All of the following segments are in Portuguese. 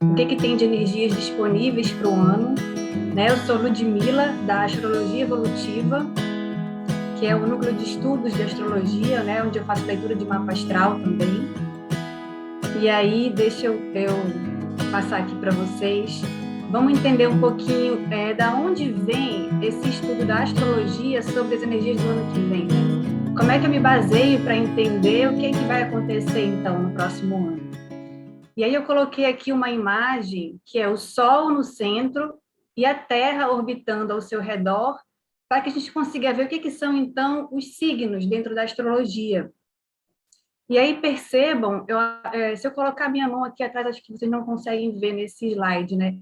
o que tem de energias disponíveis para o ano, né? Eu sou Ludmila, da Astrologia Evolutiva, que é o núcleo de estudos de astrologia, né? Onde eu faço leitura de mapa astral também. E aí, deixa eu passar aqui para vocês. Vamos entender um pouquinho da onde vem esse estudo da astrologia sobre as energias do ano que vem, né? Como é que eu me baseio para entender o que é que vai acontecer, então, no próximo ano? E aí eu coloquei aqui uma imagem que é o Sol no centro e a Terra orbitando ao seu redor, para que a gente consiga ver o que são, então, os signos dentro da astrologia. E aí percebam, se eu colocar minha mão aqui atrás, acho que vocês não conseguem ver nesse slide, né?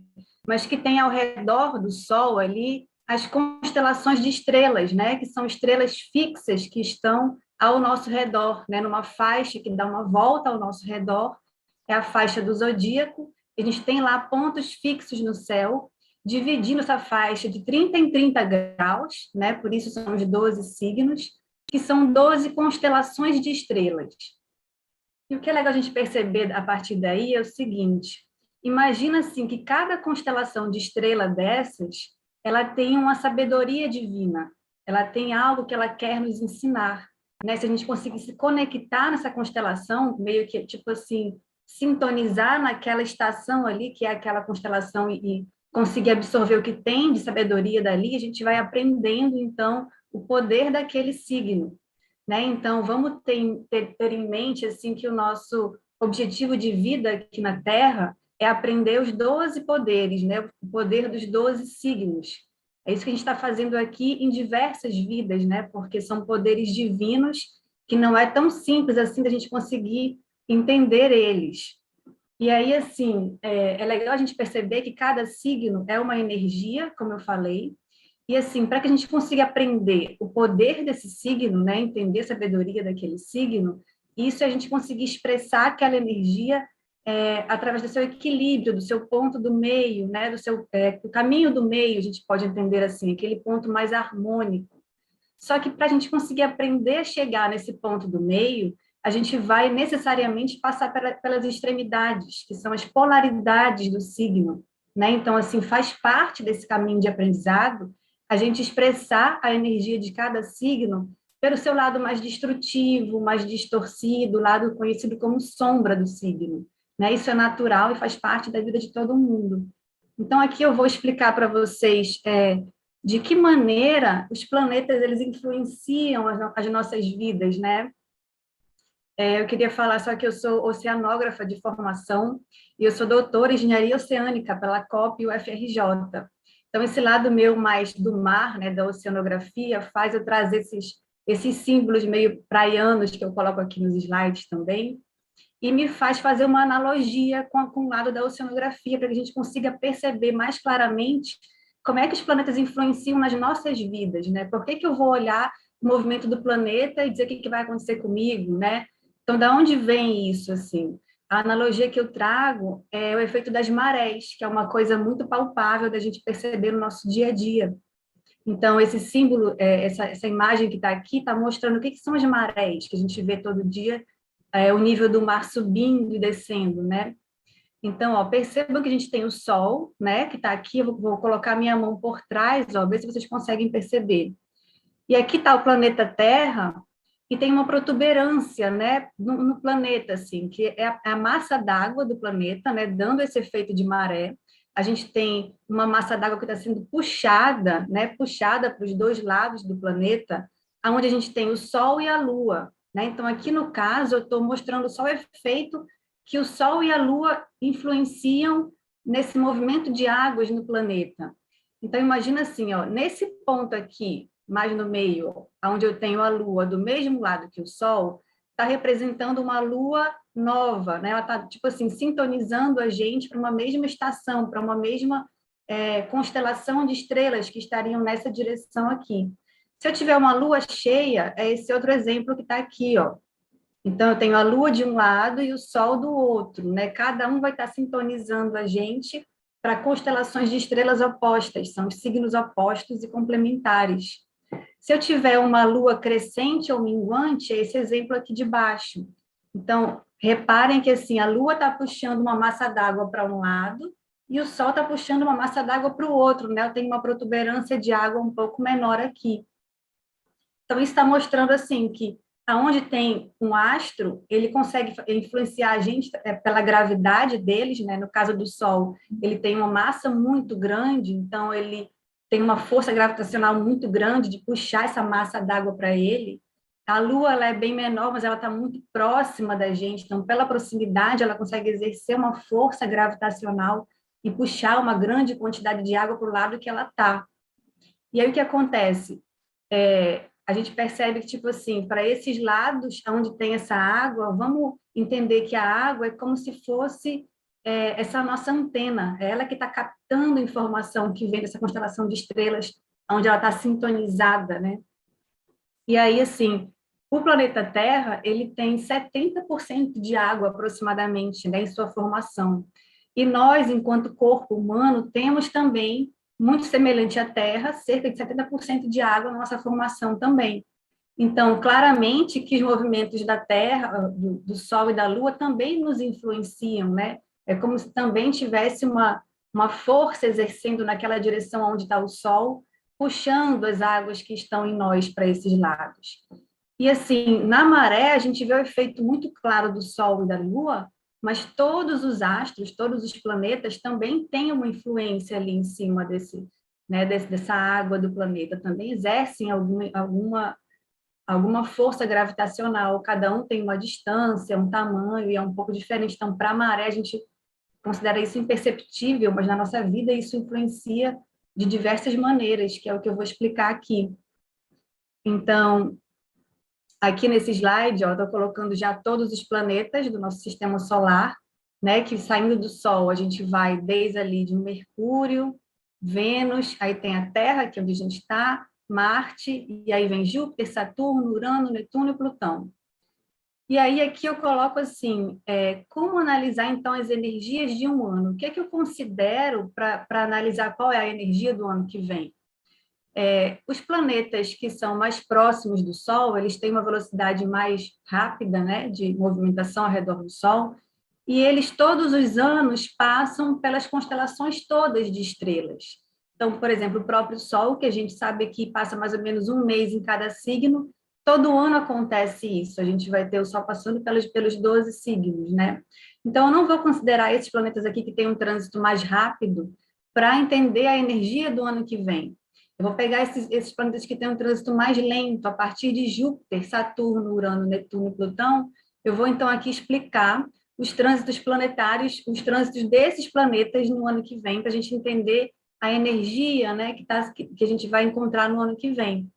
Mas que tem ao redor do Sol ali as constelações de estrelas, né? Que são estrelas fixas que estão ao nosso redor, né? Numa faixa que dá uma volta ao nosso redor, é a faixa do zodíaco. A gente tem lá pontos fixos no céu, dividindo essa faixa de 30 em 30 graus, né? Por isso são os 12 signos, que são 12 constelações de estrelas. E o que é legal a gente perceber a partir daí é o seguinte: imagina assim que cada constelação de estrela dessas, ela tem uma sabedoria divina, ela tem algo que ela quer nos ensinar, né? Se a gente conseguir se conectar nessa constelação, meio que tipo assim, sintonizar naquela estação ali, que é aquela constelação e conseguir absorver o que tem de sabedoria dali, a gente vai aprendendo então o poder daquele signo, né? Então, vamos ter em mente assim que o nosso objetivo de vida aqui na Terra é aprender os 12 poderes, né? O poder dos 12 signos. É isso que a gente está fazendo aqui em diversas vidas, né? Porque são poderes divinos que não é tão simples assim da gente conseguir entender eles. E aí, assim, é legal a gente perceber que cada signo é uma energia, como eu falei, e assim, para que a gente consiga aprender o poder desse signo, né, entender a sabedoria daquele signo, isso é a gente conseguir expressar aquela energia através do seu equilíbrio, do seu ponto do meio, né, do caminho do meio, a gente pode entender assim, aquele ponto mais harmônico. Só que para a gente conseguir aprender a chegar nesse ponto do meio, a gente vai necessariamente passar pelas extremidades, que são as polaridades do signo, né? Então, assim, faz parte desse caminho de aprendizado a gente expressar a energia de cada signo pelo seu lado mais destrutivo, mais distorcido, o lado conhecido como sombra do signo, né? Isso é natural e faz parte da vida de todo mundo. Então, aqui eu vou explicar para vocês de que maneira os planetas eles influenciam as nossas vidas, né? Eu queria falar só que eu sou oceanógrafa de formação e eu sou doutora em engenharia oceânica pela COP e UFRJ. Então, esse lado meu mais do mar, né, da oceanografia, faz eu trazer esses símbolos meio praianos que eu coloco aqui nos slides também, e me faz fazer uma analogia com o lado da oceanografia, para que a gente consiga perceber mais claramente como é que os planetas influenciam nas nossas vidas, né? Por que eu vou olhar o movimento do planeta e dizer o que vai acontecer comigo, né? Então, da onde vem isso, assim? A analogia que eu trago é o efeito das marés, que é uma coisa muito palpável da gente perceber no nosso dia a dia. Então, esse símbolo, essa imagem que está aqui, está mostrando o que são as marés, que a gente vê todo dia, o nível do mar subindo e descendo, né? Então, ó, percebam que a gente tem o Sol, né, que está aqui, eu vou colocar minha mão por trás, ó, ver se vocês conseguem perceber. E aqui está o planeta Terra, e tem uma protuberância, né, no planeta, assim, que é a massa d'água do planeta, né, dando esse efeito de maré. A gente tem uma massa d'água que está sendo puxada, né, puxada para os dois lados do planeta, onde a gente tem o Sol e a Lua, né? Então, aqui no caso, eu estou mostrando só o efeito que o Sol e a Lua influenciam nesse movimento de águas no planeta. Então, imagina assim, ó, nesse ponto aqui, mais no meio, onde eu tenho a Lua do mesmo lado que o Sol, está representando uma Lua nova, né? Ela está, tipo assim, sintonizando a gente para uma mesma estação, para uma mesma constelação de estrelas que estariam nessa direção aqui. Se eu tiver uma Lua cheia, é esse outro exemplo que está aqui, ó. Então, eu tenho a Lua de um lado e o Sol do outro, né? Cada um vai estar sintonizando a gente para constelações de estrelas opostas, são os signos opostos e complementares. Se eu tiver uma lua crescente ou minguante, é esse exemplo aqui de baixo. Então, reparem que assim, a Lua está puxando uma massa d'água para um lado e o Sol está puxando uma massa d'água para o outro, né? Eu tenho uma protuberância de água um pouco menor aqui. Então, isso está mostrando assim que aonde tem um astro, ele consegue influenciar a gente pela gravidade deles, né? No caso do Sol, ele tem uma massa muito grande, então ele tem uma força gravitacional muito grande de puxar essa massa d'água para ele. A Lua, ela é bem menor, mas ela está muito próxima da gente, então pela proximidade ela consegue exercer uma força gravitacional e puxar uma grande quantidade de água para o lado que ela está. E aí o que acontece? A gente percebe que, tipo assim, para esses lados onde tem essa água, vamos entender que a água é como se fosse essa nossa antena, é ela que está captando informação que vem dessa constelação de estrelas, onde ela está sintonizada, né? E aí, assim, o planeta Terra, ele tem 70% de água aproximadamente, né, em sua formação. E nós, enquanto corpo humano, temos também, muito semelhante à Terra, cerca de 70% de água na nossa formação também. Então, claramente que os movimentos da Terra, do Sol e da Lua também nos influenciam, né? É como se também tivesse uma força exercendo naquela direção onde está o Sol, puxando as águas que estão em nós para esses lados. E assim, na maré, a gente vê o efeito muito claro do Sol e da Lua, mas todos os astros, todos os planetas também têm uma influência ali em cima dessa água do planeta, também exercem alguma força gravitacional, cada um tem uma distância, um tamanho, e é um pouco diferente. Então, para a maré, a gente considera isso imperceptível, mas na nossa vida isso influencia de diversas maneiras, que é o que eu vou explicar aqui. Então, aqui nesse slide, eu estou colocando já todos os planetas do nosso sistema solar, né, que saindo do Sol, a gente vai desde ali de Mercúrio, Vênus, aí tem a Terra, que é onde a gente está, Marte, e aí vem Júpiter, Saturno, Urano, Netuno e Plutão. E aí aqui eu coloco assim, como analisar então as energias de um ano? O que é que eu considero para analisar qual é a energia do ano que vem? Os planetas que são mais próximos do Sol, eles têm uma velocidade mais rápida, né, de movimentação ao redor do Sol, e eles todos os anos passam pelas constelações todas de estrelas. Então, por exemplo, o próprio Sol, que a gente sabe que passa mais ou menos um mês em cada signo, todo ano acontece isso, a gente vai ter o Sol passando pelos 12 signos, né? Então, eu não vou considerar esses planetas aqui que têm um trânsito mais rápido para entender a energia do ano que vem. Eu vou pegar esses planetas que têm um trânsito mais lento, a partir de Júpiter, Saturno, Urano, Netuno e Plutão. Eu vou, então, aqui explicar os trânsitos planetários, os trânsitos desses planetas no ano que vem, para a gente entender a energia, né, que a gente vai encontrar no ano que vem.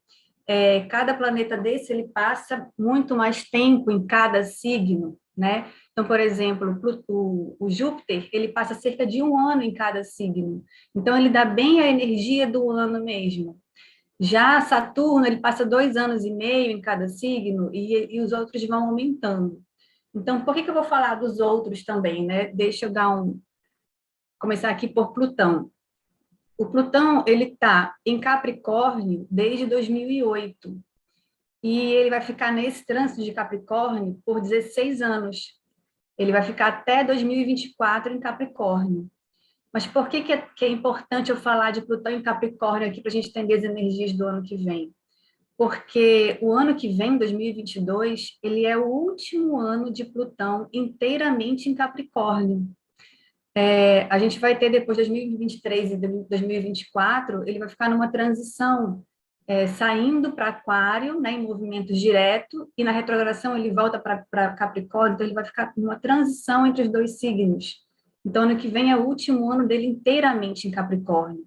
Cada planeta desse, ele passa muito mais tempo em cada signo, né? Então, por exemplo, o Júpiter, ele passa cerca de um ano em cada signo. Então, ele dá bem a energia do ano mesmo. Já Saturno, ele passa 2 anos e meio em cada signo e os outros vão aumentando. Então, por que eu vou falar dos outros também, né? Deixa eu começar aqui por Plutão. O Plutão, ele está em Capricórnio desde 2008 e ele vai ficar nesse trânsito de Capricórnio por 16 anos. Ele vai ficar até 2024 em Capricórnio. Mas por que é importante eu falar de Plutão em Capricórnio aqui para a gente entender as energias do ano que vem? Porque o ano que vem, 2022, ele é o último ano de Plutão inteiramente em Capricórnio. A gente vai ter depois de 2023 e 2024, ele vai ficar numa transição, saindo para Aquário, né, em movimento direto, e na retrogradação ele volta para Capricórnio, então ele vai ficar numa transição entre os dois signos. Então, ano que vem é o último ano dele inteiramente em Capricórnio.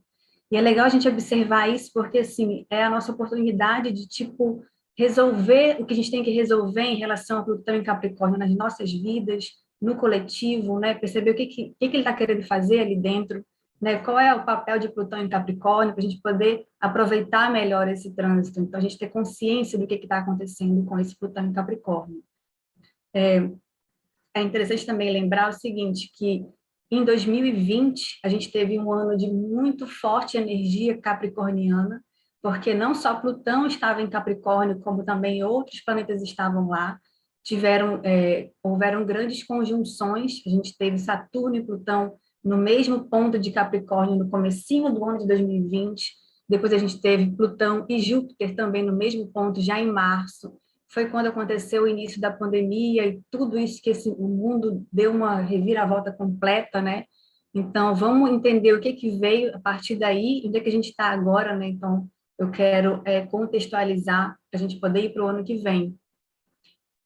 E é legal a gente observar isso, porque, assim, é a nossa oportunidade de, tipo, resolver o que a gente tem que resolver em relação a Plutão em Capricórnio nas nossas vidas, no coletivo, né? Perceber o que ele está querendo fazer ali dentro, né? Qual é o papel de Plutão em Capricórnio, para a gente poder aproveitar melhor esse trânsito. Então, a gente ter consciência do que está acontecendo com esse Plutão em Capricórnio. É interessante também lembrar o seguinte, que em 2020, a gente teve um ano de muito forte energia capricorniana, porque não só Plutão estava em Capricórnio, como também outros planetas estavam lá. houveram grandes conjunções, a gente teve Saturno e Plutão no mesmo ponto de Capricórnio no comecinho do ano de 2020, depois a gente teve Plutão e Júpiter também no mesmo ponto já em março, foi quando aconteceu o início da pandemia e tudo isso que o mundo deu uma reviravolta completa, né? Então, vamos entender o que que veio a partir daí e onde é que a gente está agora, né? Então, eu quero contextualizar para a gente poder ir para o ano que vem.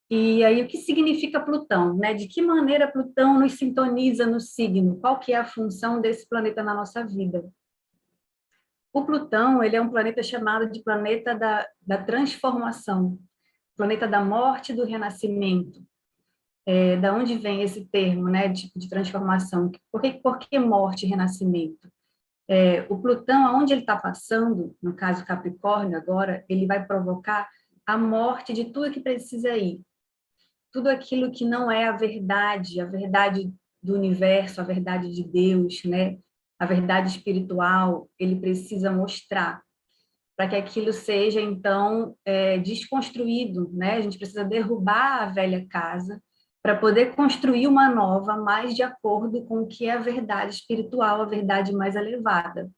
E aí, o que significa Plutão, né? De que maneira Plutão nos sintoniza no signo? Qual que é a função desse planeta na nossa vida? O Plutão, ele é um planeta chamado de planeta da transformação, planeta da morte e do renascimento. Da onde vem esse termo, né, de transformação? Por que morte e renascimento? O Plutão, aonde ele está passando, no caso Capricórnio agora, ele vai provocar a morte de tudo que precisa ir. Tudo aquilo que não é a verdade do universo, a verdade de Deus, né? A verdade espiritual, ele precisa mostrar para que aquilo seja, então, desconstruído, né? A gente precisa derrubar a velha casa para poder construir uma nova, mais de acordo com o que é a verdade espiritual, a verdade mais elevada.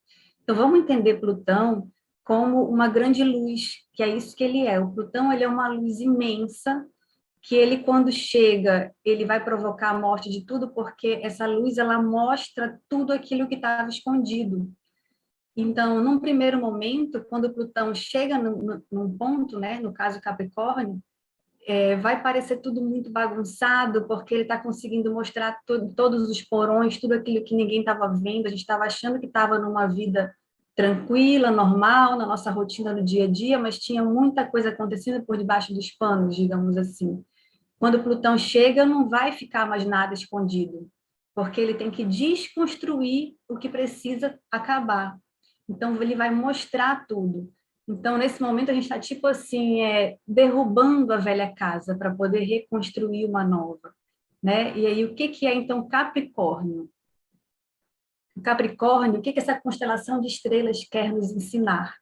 Então, vamos entender Plutão como uma grande luz, que é isso que ele é. O Plutão, ele é uma luz imensa, que ele, quando chega, ele vai provocar a morte de tudo, porque essa luz, ela mostra tudo aquilo que estava escondido. Então, num primeiro momento, quando o Plutão chega num ponto, né, no caso Capricórnio, vai parecer tudo muito bagunçado, porque ele está conseguindo mostrar todos os porões, tudo aquilo que ninguém estava vendo, a gente estava achando que estava numa vida tranquila, normal, na nossa rotina no dia a dia, mas tinha muita coisa acontecendo por debaixo dos panos, digamos assim. Quando Plutão chega, não vai ficar mais nada escondido, porque ele tem que desconstruir o que precisa acabar. Então, ele vai mostrar tudo. Então, nesse momento, a gente está, tipo assim, derrubando a velha casa para poder reconstruir uma nova. Né? E aí, o que que é, então, Capricórnio? O Capricórnio, o que que essa constelação de estrelas quer nos ensinar?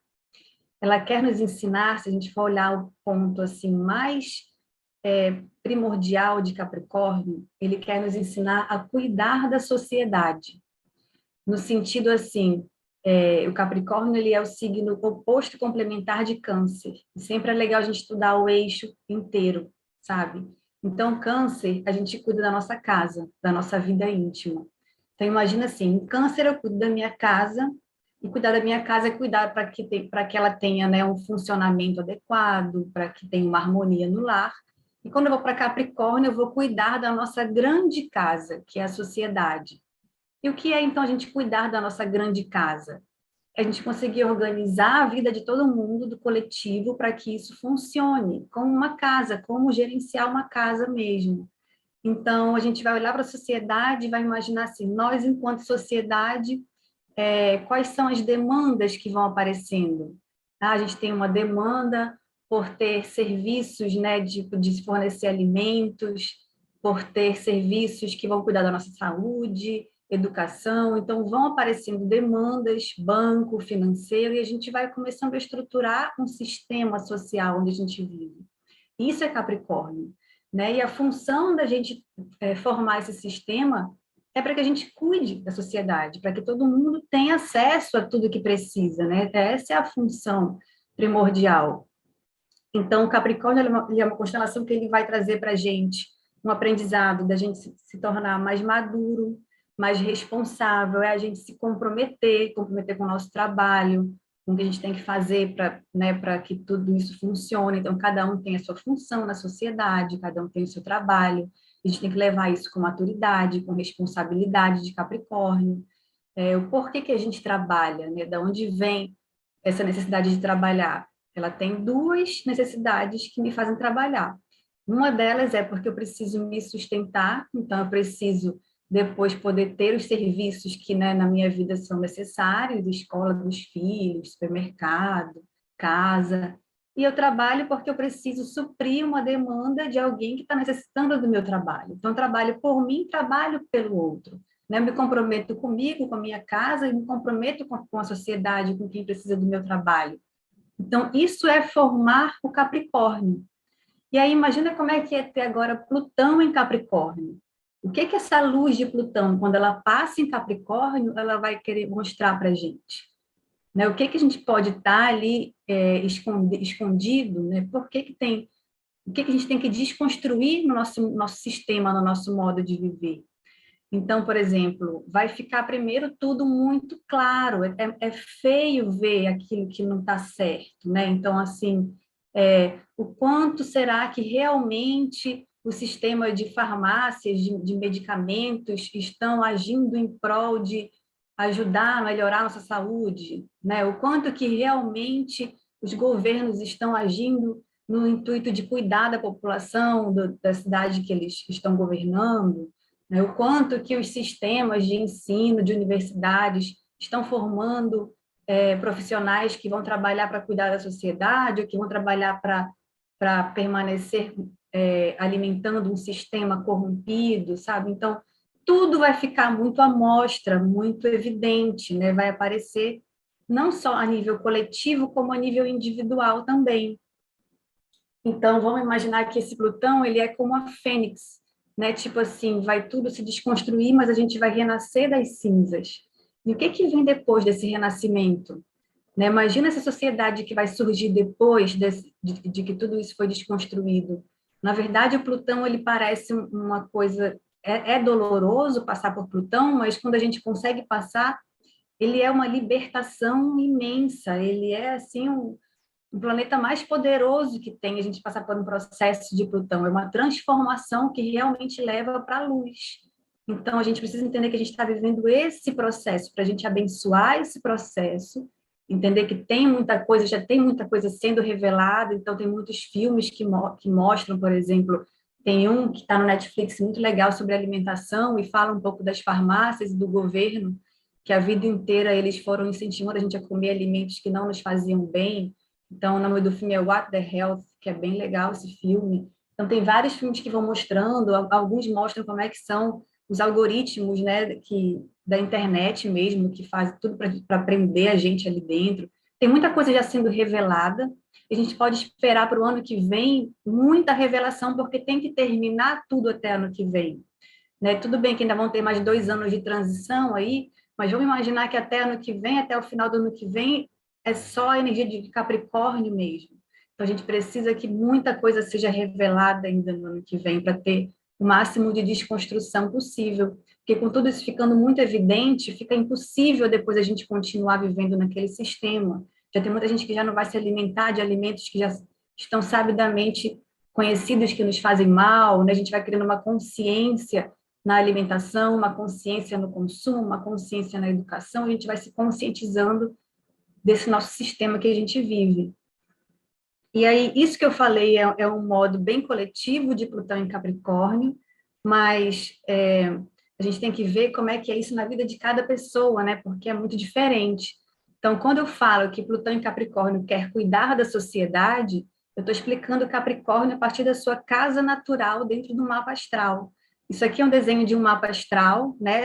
Ela quer nos ensinar, se a gente for olhar o ponto assim mais primordial de Capricórnio, ele quer nos ensinar a cuidar da sociedade. No sentido assim, o Capricórnio ele é o signo oposto complementar de Câncer. E sempre é legal a gente estudar o eixo inteiro, sabe? Então, Câncer, a gente cuida da nossa casa, da nossa vida íntima. Então, imagina assim, em Câncer eu cuido da minha casa, e cuidar da minha casa é cuidar para que ela tenha, né, um funcionamento adequado, para que tenha uma harmonia no lar. E quando eu vou para Capricórnio, eu vou cuidar da nossa grande casa, que é a sociedade. E o que é, então, a gente cuidar da nossa grande casa? É a gente conseguir organizar a vida de todo mundo, do coletivo, para que isso funcione, como uma casa, como gerenciar uma casa mesmo. Então, a gente vai olhar para a sociedade e vai imaginar assim, nós, enquanto sociedade, quais são as demandas que vão aparecendo? Tá? A gente tem uma demanda por ter serviços, né, de fornecer alimentos, por ter serviços que vão cuidar da nossa saúde, educação, então vão aparecendo demandas, banco, financeiro, e a gente vai começando a estruturar um sistema social onde a gente vive. Isso é Capricórnio, né? E a função da gente formar esse sistema é para que a gente cuide da sociedade, para que todo mundo tenha acesso a tudo que precisa, né? Essa é a função primordial. Então, o Capricórnio ele é uma constelação que ele vai trazer para a gente um aprendizado da gente se tornar mais maduro, mais responsável, é a gente se comprometer com o nosso trabalho, com o que a gente tem que fazer para, né, para que tudo isso funcione. Então, cada um tem a sua função na sociedade, cada um tem o seu trabalho, a gente tem que levar isso com maturidade, com responsabilidade de Capricórnio. O porquê que a gente trabalha, né? Da onde vem essa necessidade de trabalhar? Ela tem duas necessidades que me fazem trabalhar. Uma delas é porque eu preciso me sustentar, então eu preciso depois poder ter os serviços que, né, na minha vida são necessários, escola dos filhos, supermercado, casa. E eu trabalho porque eu preciso suprir uma demanda de alguém que está necessitando do meu trabalho. Então, eu trabalho por mim, trabalho pelo outro. Né? Eu me comprometo comigo, com a minha casa, e me comprometo com a sociedade, com quem precisa do meu trabalho. Então, isso é formar o Capricórnio. E aí, imagina como é que é ter agora Plutão em Capricórnio. O que que essa luz de Plutão, quando ela passa em Capricórnio, ela vai querer mostrar para a gente? Né? O que que a gente pode estar ali escondido, né? Por que que tem, o que que a gente tem que desconstruir no nosso sistema, no nosso modo de viver? Então, por exemplo, vai ficar primeiro tudo muito claro. É feio ver aquilo que não está certo, né? Então, assim, o quanto será que realmente o sistema de farmácias, de medicamentos, estão agindo em prol de ajudar a melhorar a nossa saúde, né? O quanto que realmente os governos estão agindo no intuito de cuidar da população, da cidade que eles estão governando, né? O quanto que os sistemas de ensino de universidades estão formando profissionais que vão trabalhar para cuidar da sociedade, ou que vão trabalhar para permanecer alimentando um sistema corrompido, sabe? Então, tudo vai ficar muito à mostra, muito evidente, né? Vai aparecer não só a nível coletivo, como a nível individual também. Então, vamos imaginar que esse Plutão, ele é como a fênix, né? Tipo assim, vai tudo se desconstruir, mas a gente vai renascer das cinzas. E o que que vem depois desse renascimento? Né? Imagina essa sociedade que vai surgir depois de que tudo isso foi desconstruído. Na verdade, o Plutão, ele parece uma coisa... É doloroso passar por Plutão, mas quando a gente consegue passar, ele é uma libertação imensa. Ele é, assim, o planeta mais poderoso que tem, a gente passar por um processo de Plutão, é uma transformação que realmente leva para a luz. Então, a gente precisa entender que a gente está vivendo esse processo, para a gente abençoar esse processo, entender que tem muita coisa, já tem muita coisa sendo revelada, então tem muitos filmes que mostram, por exemplo, tem um que está no Netflix muito legal sobre alimentação e fala um pouco das farmácias e do governo, que a vida inteira eles foram incentivando a gente a comer alimentos que não nos faziam bem. Então, o nome do filme é What the Health, que é bem legal esse filme. Então, tem vários filmes que vão mostrando, alguns mostram como é que são os algoritmos, né, da internet mesmo, que fazem tudo para prender a gente ali dentro. Tem muita coisa já sendo revelada, e a gente pode esperar para o ano que vem muita revelação, porque tem que terminar tudo até ano que vem. Né? Tudo bem que ainda vão ter mais 2 anos de transição aí, mas vamos imaginar que até ano que vem, até o final do ano que vem, é só a energia de Capricórnio mesmo. Então, a gente precisa que muita coisa seja revelada ainda no ano que vem, para ter o máximo de desconstrução possível. Porque com tudo isso ficando muito evidente, fica impossível depois a gente continuar vivendo naquele sistema. Já tem muita gente que já não vai se alimentar de alimentos que já estão sabidamente conhecidos que nos fazem mal, né? A gente vai criando uma consciência na alimentação, uma consciência no consumo, uma consciência na educação, a gente vai se conscientizando desse nosso sistema que a gente vive. E aí, isso que eu falei é um modo bem coletivo de Plutão em Capricórnio, mas a gente tem que ver como é que é isso na vida de cada pessoa, né? Porque é muito diferente. Então, quando eu falo que Plutão em Capricórnio quer cuidar da sociedade, eu estou explicando Capricórnio a partir da sua casa natural dentro do mapa astral. Isso aqui é um desenho de um mapa astral, né?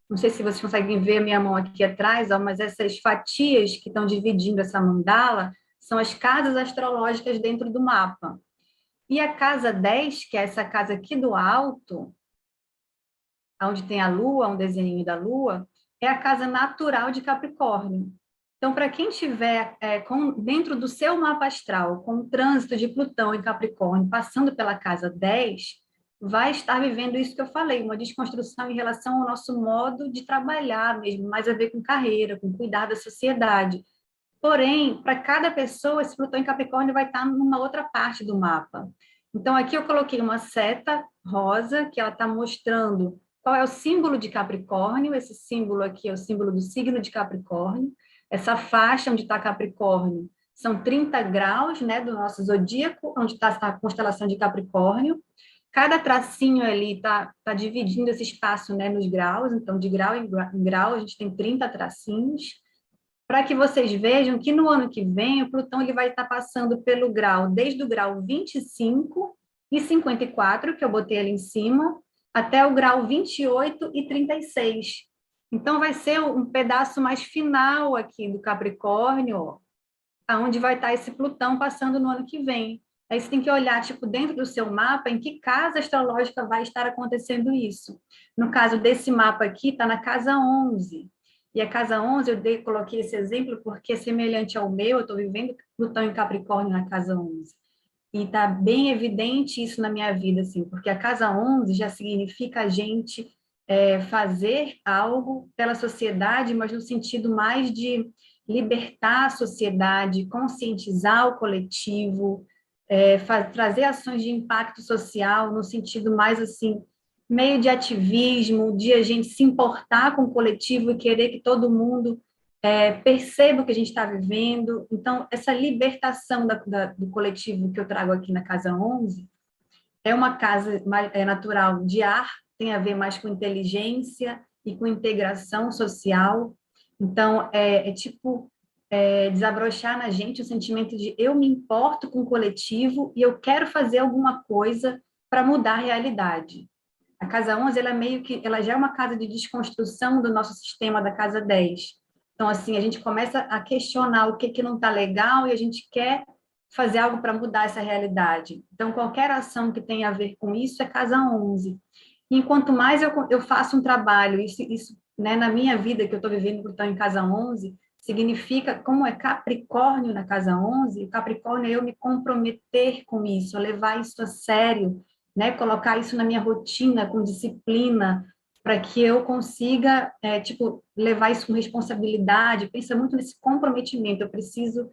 Não sei se vocês conseguem ver a minha mão aqui atrás, ó, mas essas fatias que estão dividindo essa mandala são as casas astrológicas dentro do mapa. E a casa 10, que é essa casa aqui do alto, onde tem a lua, um desenho da lua, é a casa natural de Capricórnio. Então, para quem estiver dentro do seu mapa astral, com o trânsito de Plutão em Capricórnio, passando pela casa 10, vai estar vivendo isso que eu falei, uma desconstrução em relação ao nosso modo de trabalhar mesmo, mais a ver com carreira, com cuidar da sociedade. Porém, para cada pessoa, esse Plutão em Capricórnio vai estar numa outra parte do mapa. Então, aqui eu coloquei uma seta rosa, que ela está mostrando qual é o símbolo de Capricórnio. Esse símbolo aqui é o símbolo do signo de Capricórnio. Essa faixa onde está Capricórnio são 30 graus, né, do nosso zodíaco, onde está a constelação de Capricórnio. Cada tracinho ali está dividindo esse espaço, né, nos graus. Então, de grau em grau, a gente tem 30 tracinhos, para que vocês vejam que no ano que vem o Plutão ele vai estar passando pelo grau, desde o grau 25 e 54, que eu botei ali em cima, até o grau 28 e 36. Então, vai ser um pedaço mais final aqui do Capricórnio, aonde vai estar esse Plutão passando no ano que vem. Aí você tem que olhar, tipo, dentro do seu mapa, em que casa astrológica vai estar acontecendo isso. No caso desse mapa aqui, está na casa 11. E a casa 11, coloquei esse exemplo porque é semelhante ao meu, eu estou vivendo Plutão em Capricórnio na casa 11. E está bem evidente isso na minha vida, assim, porque a casa 11 já significa a gente fazer algo pela sociedade, mas no sentido mais de libertar a sociedade, conscientizar o coletivo, trazer ações de impacto social no sentido mais assim, meio de ativismo, de a gente se importar com o coletivo e querer que todo mundo perceba o que a gente está vivendo. Então, essa libertação do coletivo que eu trago aqui na Casa 11 é uma casa natural de ar, tem a ver mais com inteligência e com integração social. Então, tipo desabrochar na gente o sentimento de eu me importo com o coletivo e eu quero fazer alguma coisa para mudar a realidade. A Casa 11, ela meio que, ela já é uma casa de desconstrução do nosso sistema da Casa 10. Então, assim, a gente começa a questionar o que que não está legal e a gente quer fazer algo para mudar essa realidade. Então, qualquer ação que tenha a ver com isso é Casa 11. E enquanto mais eu faço um trabalho, isso né, na minha vida, que eu estou vivendo por estar em Casa 11, significa, como é Capricórnio na Casa 11, o Capricórnio é eu me comprometer com isso, levar isso a sério, né? Colocar isso na minha rotina com disciplina, para que eu consiga, tipo, levar isso com responsabilidade. Pensa muito nesse comprometimento. Eu preciso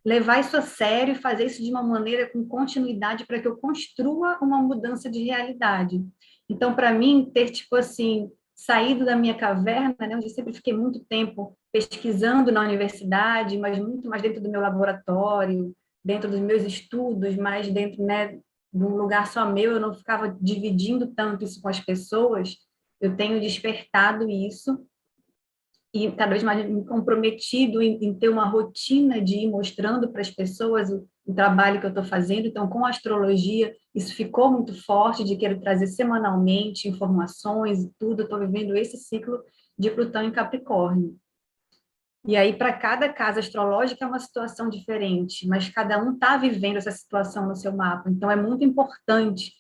levar isso a sério e fazer isso de uma maneira com continuidade para que eu construa uma mudança de realidade. Então, para mim, ter, tipo assim, saído da minha caverna, né, onde eu sempre fiquei muito tempo pesquisando na universidade, mas muito mais dentro do meu laboratório, dentro dos meus estudos, mais dentro, né, de um lugar só meu, eu não ficava dividindo tanto isso com as pessoas, eu tenho despertado isso e cada vez mais me comprometido em ter uma rotina de ir mostrando para as pessoas o trabalho que eu estou fazendo. Então, com a astrologia, isso ficou muito forte, de querer trazer semanalmente informações e tudo. Eu estou vivendo esse ciclo de Plutão em Capricórnio. E aí, para cada casa astrológica, é uma situação diferente, mas cada um está vivendo essa situação no seu mapa. Então, é muito importante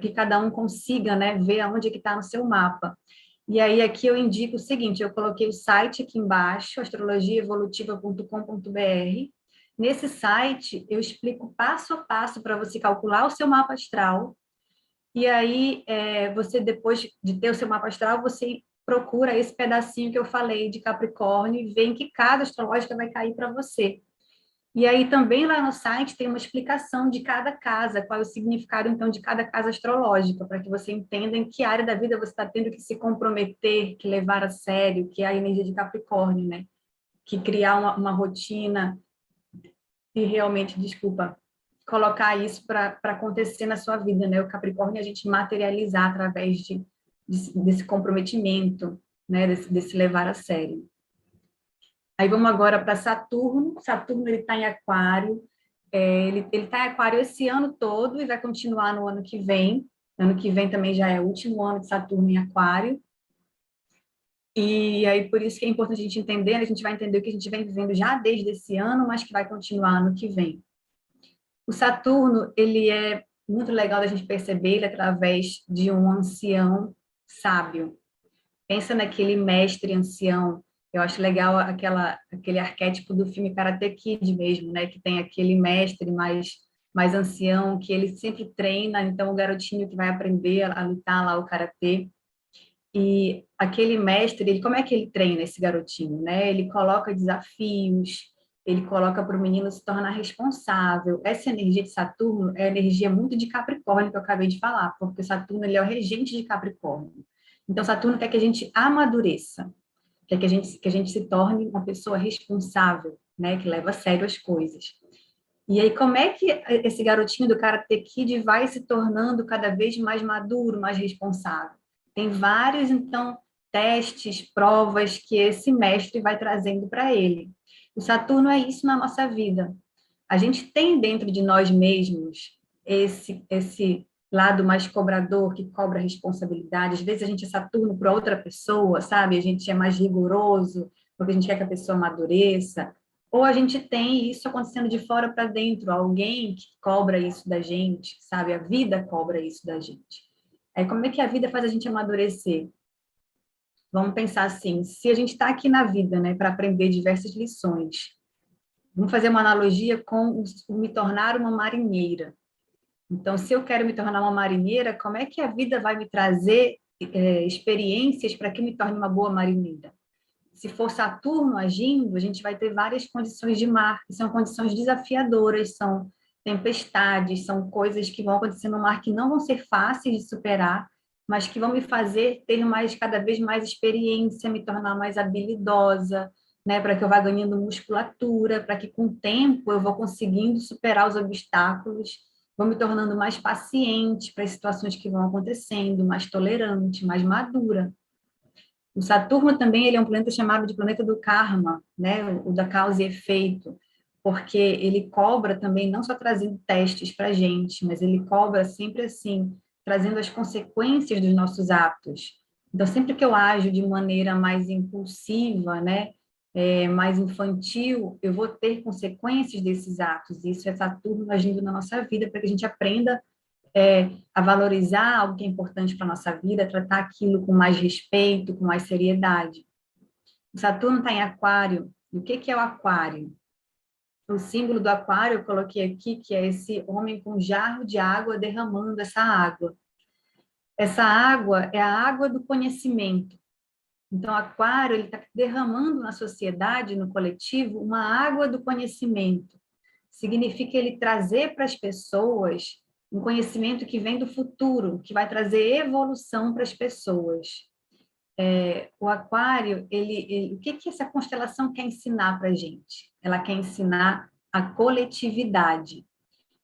que cada um consiga, né, ver aonde é que está no seu mapa. E aí, aqui eu indico o seguinte: eu coloquei o site aqui embaixo, astrologiaevolutiva.com.br. Nesse site, eu explico passo a passo para você calcular o seu mapa astral. E aí, você, depois de ter o seu mapa astral, você procura esse pedacinho que eu falei de Capricórnio e vê em que casa astrológica vai cair para você. E aí também lá no site tem uma explicação de cada casa, qual é o significado então de cada casa astrológica, para que você entenda em que área da vida você está tendo que se comprometer, que levar a sério, que é a energia de Capricórnio, né? Que criar uma rotina e realmente, desculpa, colocar isso para acontecer na sua vida, né? O Capricórnio é a gente materializar através desse comprometimento, né? Desse levar a sério. Aí vamos agora para Saturno. Saturno ele está em Aquário. Ele está em Aquário esse ano todo e vai continuar no ano que vem. Ano que vem também já é o último ano de Saturno em Aquário. E aí por isso que é importante a gente entender, né? A gente vai entender o que a gente vem vivendo já desde esse ano, mas que vai continuar ano que vem. O Saturno, ele é muito legal da gente perceber ele através de um ancião sábio. Pensa naquele mestre ancião. Eu acho legal aquele arquétipo do filme Karate Kid mesmo, né? Que tem aquele mestre mais ancião, que ele sempre treina, então o garotinho que vai aprender a lutar lá o karatê. E aquele mestre, como é que ele treina esse garotinho, né? Ele coloca desafios, ele coloca para o menino se tornar responsável. Essa energia de Saturno é a energia muito de Capricórnio que eu acabei de falar, porque Saturno ele é o regente de Capricórnio. Então Saturno quer que a gente amadureça, quer que a gente se torne uma pessoa responsável, né? Que leva a sério as coisas. E aí, como é que esse garotinho do Karate Kid vai se tornando cada vez mais maduro, mais responsável? Tem vários, então, testes, provas que esse mestre vai trazendo para ele. O Saturno é isso na nossa vida. A gente tem dentro de nós mesmos esse lado mais cobrador, que cobra responsabilidade. Às vezes a gente é Saturno para outra pessoa, sabe? A gente é mais rigoroso, porque a gente quer que a pessoa amadureça, ou a gente tem isso acontecendo de fora para dentro, alguém que cobra isso da gente, sabe? A vida cobra isso da gente. Aí como é que a vida faz a gente amadurecer? Vamos pensar assim, se a gente está aqui na vida, né, para aprender diversas lições, vamos fazer uma analogia com me tornar uma marinheira. Então, se eu quero me tornar uma marinheira, como é que a vida vai me trazer experiências para que eu me torne uma boa marinheira? Se for Saturno agindo, a gente vai ter várias condições de mar, que são condições desafiadoras, são tempestades, são coisas que vão acontecer no mar que não vão ser fáceis de superar, mas que vão me fazer ter cada vez mais experiência, me tornar mais habilidosa, né, para que eu vá ganhando musculatura, para que com o tempo eu vou conseguindo superar os obstáculos, vou me tornando mais paciente para as situações que vão acontecendo, mais tolerante, mais madura. O Saturno também ele é um planeta chamado de planeta do karma, né? O da causa e efeito, porque ele cobra também, não só trazendo testes para a gente, mas ele cobra sempre assim, trazendo as consequências dos nossos atos. Então, sempre que eu ajo de maneira mais impulsiva, né? Mais infantil, eu vou ter consequências desses atos. Isso é Saturno agindo na nossa vida para que a gente aprenda a valorizar algo que é importante para a nossa vida, tratar aquilo com mais respeito, com mais seriedade. O Saturno está em Aquário. E o que é o Aquário? O símbolo do Aquário eu coloquei aqui, que é esse homem com um jarro de água derramando essa água. Essa água é a água do conhecimento. Então, o Aquário ele está derramando na sociedade, no coletivo, uma água do conhecimento. Significa ele trazer para as pessoas um conhecimento que vem do futuro, que vai trazer evolução para as pessoas. O Aquário, o que essa constelação quer ensinar para a gente? Ela quer ensinar a coletividade,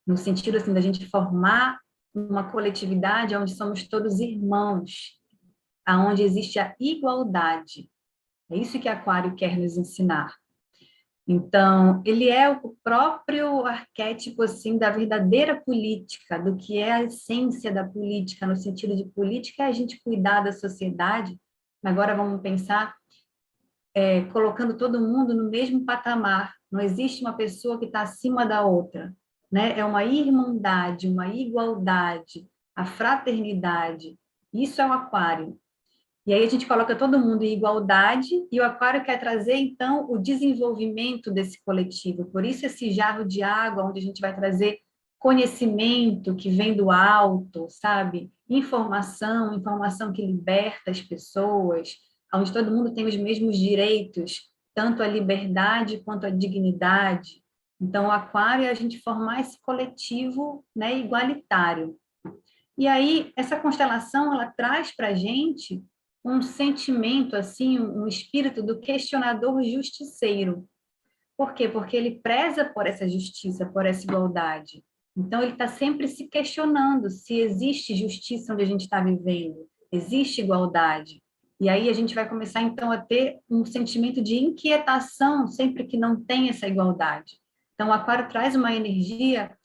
no sentido assim, da gente formar uma coletividade onde somos todos irmãos, aonde existe a igualdade. É isso que Aquário quer nos ensinar. Então, ele é o próprio arquétipo assim da verdadeira política, do que é a essência da política, no sentido de política é a gente cuidar da sociedade. Agora vamos pensar colocando todo mundo no mesmo patamar. Não existe uma pessoa que está acima da outra, né? É uma irmandade, uma igualdade, a fraternidade. Isso é o Aquário. E aí a gente coloca todo mundo em igualdade e o Aquário quer trazer, então, o desenvolvimento desse coletivo. Por isso esse jarro de água, onde a gente vai trazer conhecimento que vem do alto, sabe? Informação que liberta as pessoas, onde todo mundo tem os mesmos direitos, tanto a liberdade quanto a dignidade. Então, o Aquário é a gente formar esse coletivo, né, igualitário. E aí, essa constelação, ela traz para a gente um sentimento, assim, um espírito do questionador justiceiro. Por quê? Porque ele preza por essa justiça, por essa igualdade. Então, ele está sempre se questionando se existe justiça onde a gente está vivendo, existe igualdade. E aí a gente vai começar, então, a ter um sentimento de inquietação sempre que não tem essa igualdade. Então, o Aquário traz uma energia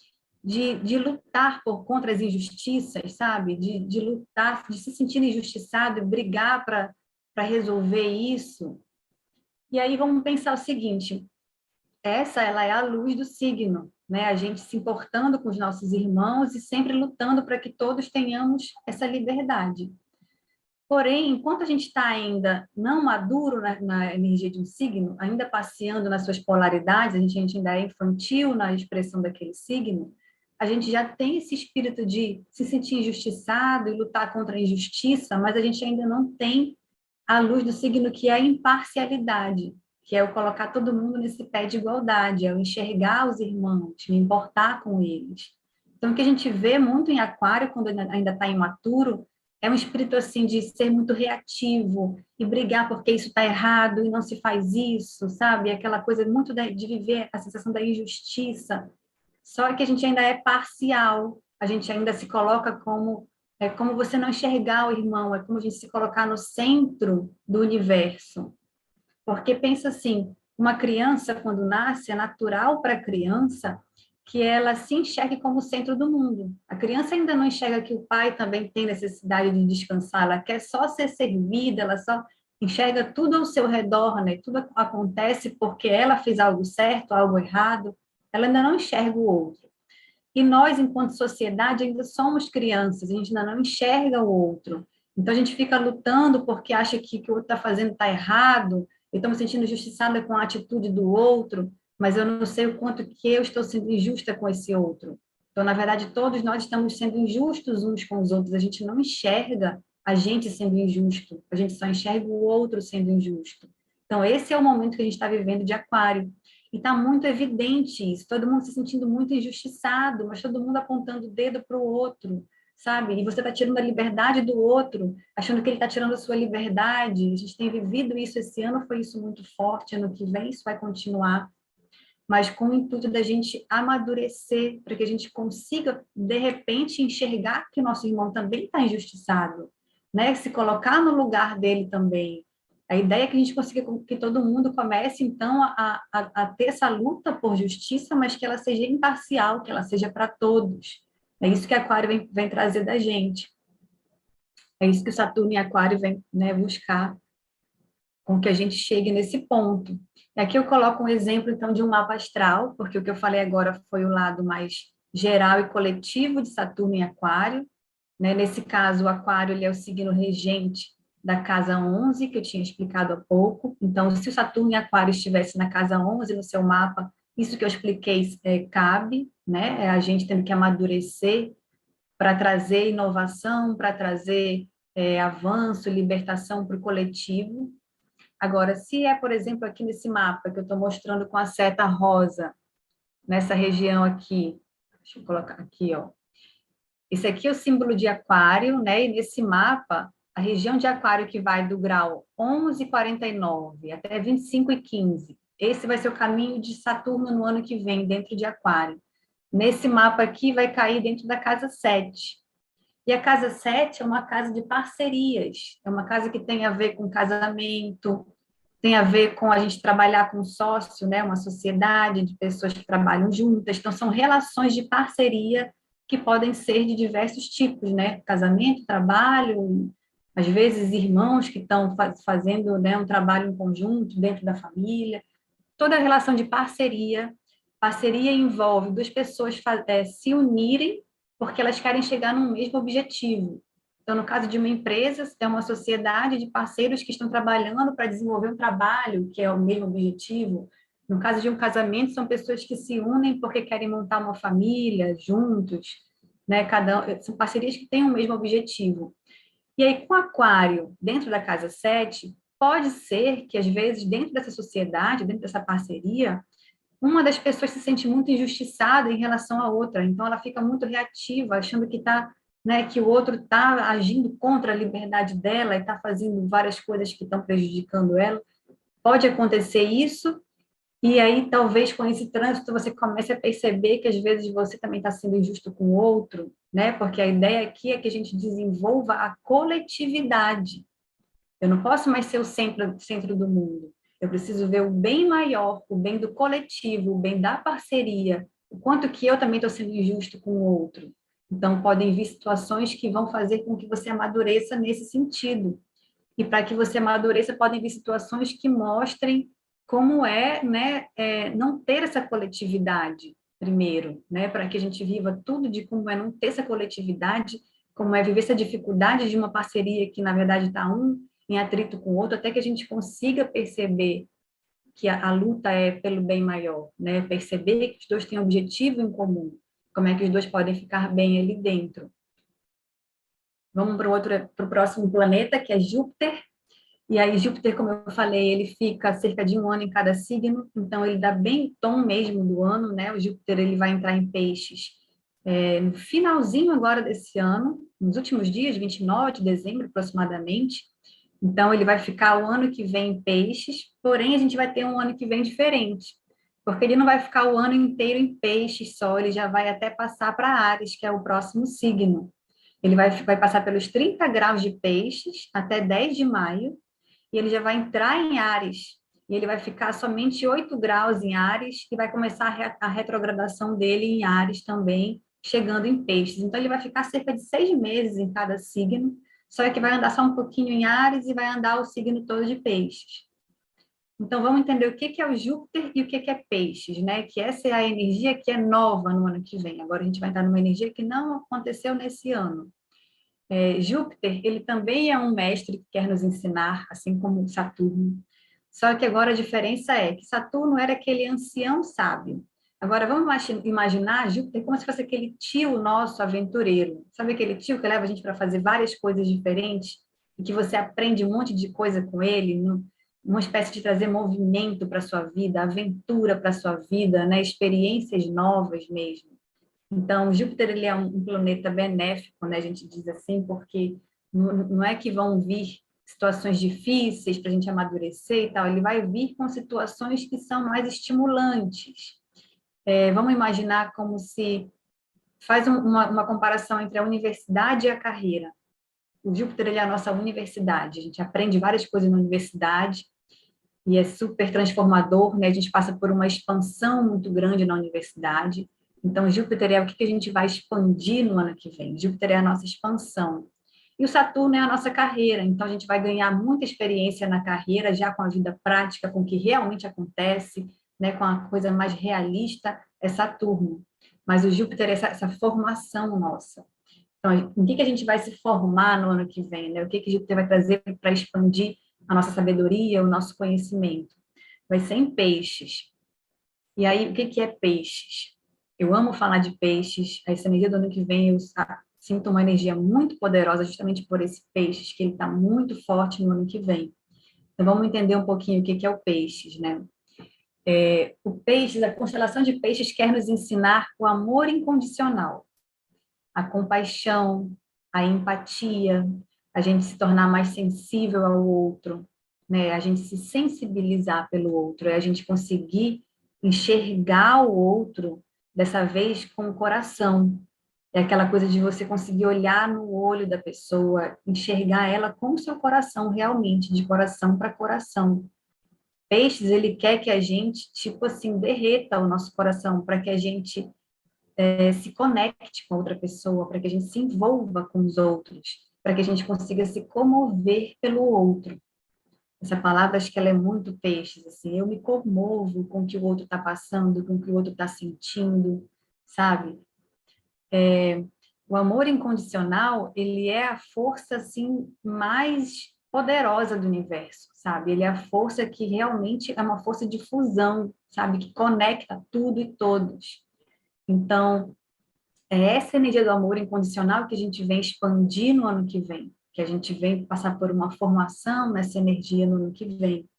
de lutar contra as injustiças, sabe? De lutar, de se sentir injustiçado, brigar para resolver isso. E aí vamos pensar o seguinte, ela é a luz do signo, né? A gente se importando com os nossos irmãos e sempre lutando para que todos tenhamos essa liberdade. Porém, enquanto a gente está ainda não maduro na energia de um signo, ainda passeando nas suas polaridades, a gente ainda é infantil na expressão daquele signo, a gente já tem esse espírito de se sentir injustiçado e lutar contra a injustiça, mas a gente ainda não tem a luz do signo que é a imparcialidade, que é o colocar todo mundo nesse pé de igualdade, é o enxergar os irmãos, me importar com eles. Então, o que a gente vê muito em Aquário, quando ainda está imaturo, é um espírito assim de ser muito reativo e brigar porque isso está errado e não se faz isso, sabe? Aquela coisa muito de viver a sensação da injustiça. Só que a gente ainda é parcial, a gente ainda se coloca como como você não enxergar o irmão, é como a gente se colocar no centro do universo. Porque pensa assim, uma criança quando nasce é natural para a criança que ela se enxergue como o centro do mundo. A criança ainda não enxerga que o pai também tem necessidade de descansar, ela quer só ser servida, ela só enxerga tudo ao seu redor, né? Tudo acontece porque ela fez algo certo, algo errado, ela ainda não enxerga o outro. E nós, enquanto sociedade, ainda somos crianças, a gente ainda não enxerga o outro. Então, a gente fica lutando porque acha que o que o outro está fazendo está errado, eu estou me sentindo injustiçada com a atitude do outro, mas eu não sei o quanto que eu estou sendo injusta com esse outro. Então, na verdade, todos nós estamos sendo injustos uns com os outros, a gente não enxerga a gente sendo injusto, a gente só enxerga o outro sendo injusto. Então, esse é o momento que a gente está vivendo de Aquário. E está muito evidente isso, todo mundo se sentindo muito injustiçado, mas todo mundo apontando o dedo para o outro, sabe? E você está tirando a liberdade do outro, achando que ele está tirando a sua liberdade. A gente tem vivido isso esse ano, foi isso muito forte, ano que vem isso vai continuar, mas com o intuito da gente amadurecer, para que a gente consiga, de repente, enxergar que o nosso irmão também está injustiçado, né? Se colocar no lugar dele também. A ideia é que a gente consiga que todo mundo comece, então, a ter essa luta por justiça, mas que ela seja imparcial, que ela seja para todos. É isso que Aquário vem trazer da gente. É isso que o Saturno e Aquário vem, né, buscar com que a gente chegue nesse ponto. E aqui eu coloco um exemplo, então, de um mapa astral, porque o que eu falei agora foi o lado mais geral e coletivo de Saturno em Aquário, né? Nesse caso, o Aquário ele é o signo regente da casa 11, que eu tinha explicado há pouco. Então, se o Saturno em Aquário estivesse na casa 11 no seu mapa, isso que eu expliquei cabe, né? É a gente tendo que amadurecer para trazer inovação, para trazer avanço, libertação para o coletivo. Agora, se é, por exemplo, aqui nesse mapa que eu estou mostrando com a seta rosa, nessa região aqui, deixa eu colocar aqui, ó. Esse aqui é o símbolo de Aquário, né? E nesse mapa, a região de Aquário que vai do grau 11,49 até 25,15. Esse vai ser o caminho de Saturno no ano que vem, dentro de Aquário. Nesse mapa aqui, vai cair dentro da casa 7. E a casa 7 é uma casa de parcerias, é uma casa que tem a ver com casamento, tem a ver com a gente trabalhar com sócio, né, uma sociedade de pessoas que trabalham juntas. Então, são relações de parceria que podem ser de diversos tipos, né? Casamento, trabalho, às vezes irmãos que estão fazendo, né, um trabalho em conjunto dentro da família. Toda relação de parceria. Parceria envolve duas pessoas se unirem porque elas querem chegar num mesmo objetivo. Então, no caso de uma empresa, é uma sociedade de parceiros que estão trabalhando para desenvolver um trabalho, que é o mesmo objetivo. No caso de um casamento, são pessoas que se unem porque querem montar uma família juntos, né? São parcerias que têm o mesmo objetivo. E aí, com Aquário dentro da casa 7, pode ser que, às vezes, dentro dessa sociedade, dentro dessa parceria, uma das pessoas se sente muito injustiçada em relação à outra, então ela fica muito reativa, achando que né, que o outro está agindo contra a liberdade dela e está fazendo várias coisas que estão prejudicando ela. Pode acontecer isso, e aí talvez com esse trânsito você comece a perceber que às vezes você também está sendo injusto com o outro, né? Porque a ideia aqui é que a gente desenvolva a coletividade. Eu não posso mais ser o centro do mundo. Eu preciso ver o bem maior, o bem do coletivo, o bem da parceria, o quanto que eu também estou sendo injusto com o outro. Então, podem vir situações que vão fazer com que você amadureça nesse sentido. E para que você amadureça, podem vir situações que mostrem como é, né, não ter essa coletividade, primeiro, né, para que a gente viva tudo de como é não ter essa coletividade, como é viver essa dificuldade de uma parceria que, na verdade, está um em atrito com o outro, até que a gente consiga perceber que a luta é pelo bem maior, né, perceber que os dois têm um objetivo em comum, como é que os dois podem ficar bem ali dentro. Vamos para o próximo planeta, que é Júpiter. E aí, Júpiter, como eu falei, ele fica cerca de um ano em cada signo, então ele dá bem o tom mesmo do ano, né? O Júpiter ele vai entrar em peixes no finalzinho agora desse ano, nos últimos dias, 29 de dezembro aproximadamente. Então, ele vai ficar o ano que vem em peixes, porém, a gente vai ter um ano que vem diferente, porque ele não vai ficar o ano inteiro em peixes só, ele já vai até passar para Áries, que é o próximo signo. Ele vai passar pelos 30 graus de peixes até 10 de maio, e ele já vai entrar em Áries, e ele vai ficar somente 8 graus em Áries, e vai começar a retrogradação dele em Áries também, chegando em Peixes. Então, ele vai ficar cerca de 6 meses em cada signo, só que vai andar só um pouquinho em Áries e vai andar o signo todo de Peixes. Então, vamos entender o que que é o Júpiter e o que que é Peixes, né? Que essa é a energia que é nova no ano que vem. Agora a gente vai entrar numa energia que não aconteceu nesse ano. Júpiter, ele também é um mestre que quer nos ensinar, assim como Saturno. Só que agora a diferença é que Saturno era aquele ancião sábio. Agora vamos imaginar Júpiter como se fosse aquele tio nosso aventureiro. Sabe aquele tio que leva a gente para fazer várias coisas diferentes e que você aprende um monte de coisa com ele, uma espécie de trazer movimento para a sua vida, aventura para a sua vida, né? Experiências novas mesmo. Então, Júpiter ele é um planeta benéfico, né? A gente diz assim, porque não é que vão vir situações difíceis para a gente amadurecer e tal, ele vai vir com situações que são mais estimulantes. Vamos imaginar como se faz uma comparação entre a universidade e a carreira. O Júpiter ele é a nossa universidade, a gente aprende várias coisas na universidade e é super transformador, né? A gente passa por uma expansão muito grande na universidade. Então, Júpiter é o que a gente vai expandir no ano que vem. Júpiter é a nossa expansão. E o Saturno é a nossa carreira. Então, a gente vai ganhar muita experiência na carreira, já com a vida prática, com o que realmente acontece, né? Com a coisa mais realista, é Saturno. Mas o Júpiter é essa formação nossa. Então, em que a gente vai se formar no ano que vem, né? O que Júpiter vai trazer para expandir a nossa sabedoria, o nosso conhecimento? Vai ser em peixes. E aí, o que é peixes? Eu amo falar de peixes. Essa energia do ano que vem, eu sinto uma energia muito poderosa justamente por esse peixes, que ele está muito forte no ano que vem. Então, vamos entender um pouquinho o que é o peixes, né? O peixes, a constelação de peixes quer nos ensinar o amor incondicional, a compaixão, a empatia, a gente se tornar mais sensível ao outro, né? A gente se sensibilizar pelo outro, é a gente conseguir enxergar o outro, dessa vez com o coração. É aquela coisa de você conseguir olhar no olho da pessoa, enxergar ela com o seu coração, realmente, de coração para coração. Peixes, ele quer que a gente, tipo assim, derreta o nosso coração, para que a gente se conecte com outra pessoa, para que a gente se envolva com os outros, para que a gente consiga se comover pelo outro. Essa palavra, acho que ela é muito peixes, assim, eu me comovo com o que o outro está passando, com o que o outro está sentindo, sabe? O amor incondicional, ele é a força, assim, mais poderosa do universo, sabe? Ele é a força que realmente é uma força de fusão, sabe? Que conecta tudo e todos. Então, é essa energia do amor incondicional que a gente vem expandir no ano que vem, que a gente vem passar por uma formação nessa energia no ano que vem.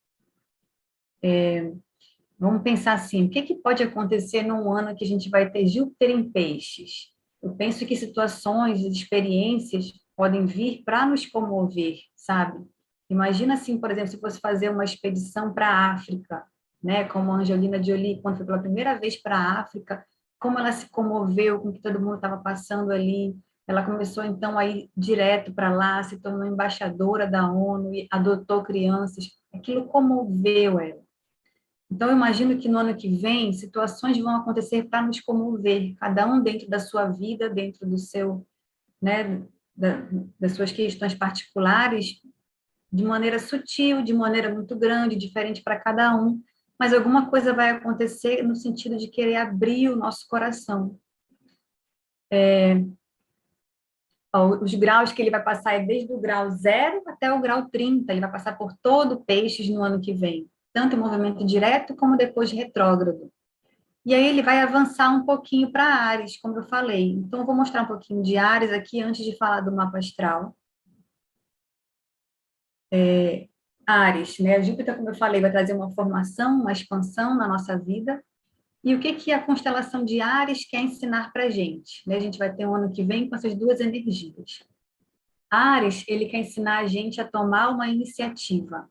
Vamos pensar assim, o que pode acontecer num ano que a gente vai ter Júpiter em peixes? Eu penso que situações, experiências podem vir para nos comover, sabe? Imagina assim, por exemplo, se fosse fazer uma expedição para a África, né? Como a Angelina Jolie, quando foi pela primeira vez para a África, como ela se comoveu com o que todo mundo estava passando ali. Ela começou então a ir direto para lá, se tornou embaixadora da ONU e adotou crianças. Aquilo comoveu ela. Então, eu imagino que no ano que vem, situações vão acontecer para nos comover, cada um dentro da sua vida, dentro do seu, né, das suas questões particulares, de maneira sutil, de maneira muito grande, diferente para cada um, mas alguma coisa vai acontecer no sentido de querer abrir o nosso coração. Os graus que ele vai passar é desde o grau 0 até o grau 30, ele vai passar por todo o Peixes no ano que vem, tanto em movimento direto como depois de retrógrado. E aí ele vai avançar um pouquinho para Áries, como eu falei. Então, eu vou mostrar um pouquinho de Áries aqui antes de falar do mapa astral. Áries, né? O Júpiter, como eu falei, vai trazer uma formação, uma expansão na nossa vida. E o que a constelação de Áries quer ensinar para a gente? Né? A gente vai ter um ano que vem com essas duas energias. Áries, ele quer ensinar a gente a tomar uma iniciativa,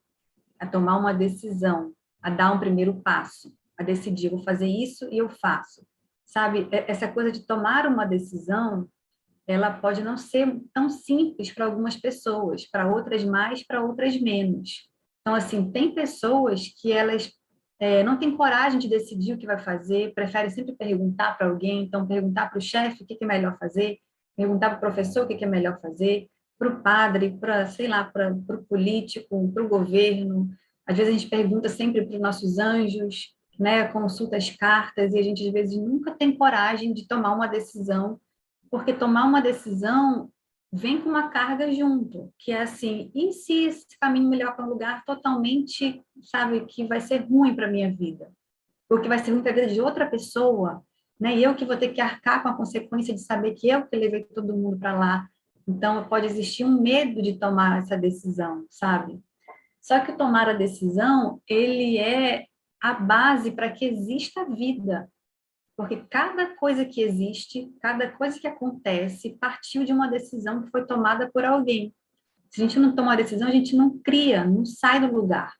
a tomar uma decisão, a dar um primeiro passo, a decidir, vou fazer isso e eu faço. Sabe, essa coisa de tomar uma decisão, ela pode não ser tão simples para algumas pessoas, para outras mais, para outras menos. Então, assim, tem pessoas que elas não têm coragem de decidir o que vai fazer, preferem sempre perguntar para alguém, então perguntar para o chefe o que é melhor fazer, perguntar para o professor o que é melhor fazer, para o padre, para, sei lá, para o político, para o governo. Às vezes a gente pergunta sempre para os nossos anjos, né, consulta as cartas, e a gente às vezes nunca tem coragem de tomar uma decisão, porque tomar uma decisão vem com uma carga junto, que é assim, e se esse caminho me levar para um lugar totalmente, sabe, que vai ser ruim para a minha vida? Ou que vai ser ruim para a vida de outra pessoa, né? E eu que vou ter que arcar com a consequência de saber que eu que levei todo mundo para lá. Então, pode existir um medo de tomar essa decisão, sabe? Só que tomar a decisão, ele é a base para que exista vida, porque cada coisa que existe, cada coisa que acontece, partiu de uma decisão que foi tomada por alguém. Se a gente não toma a decisão, a gente não cria, não sai do lugar.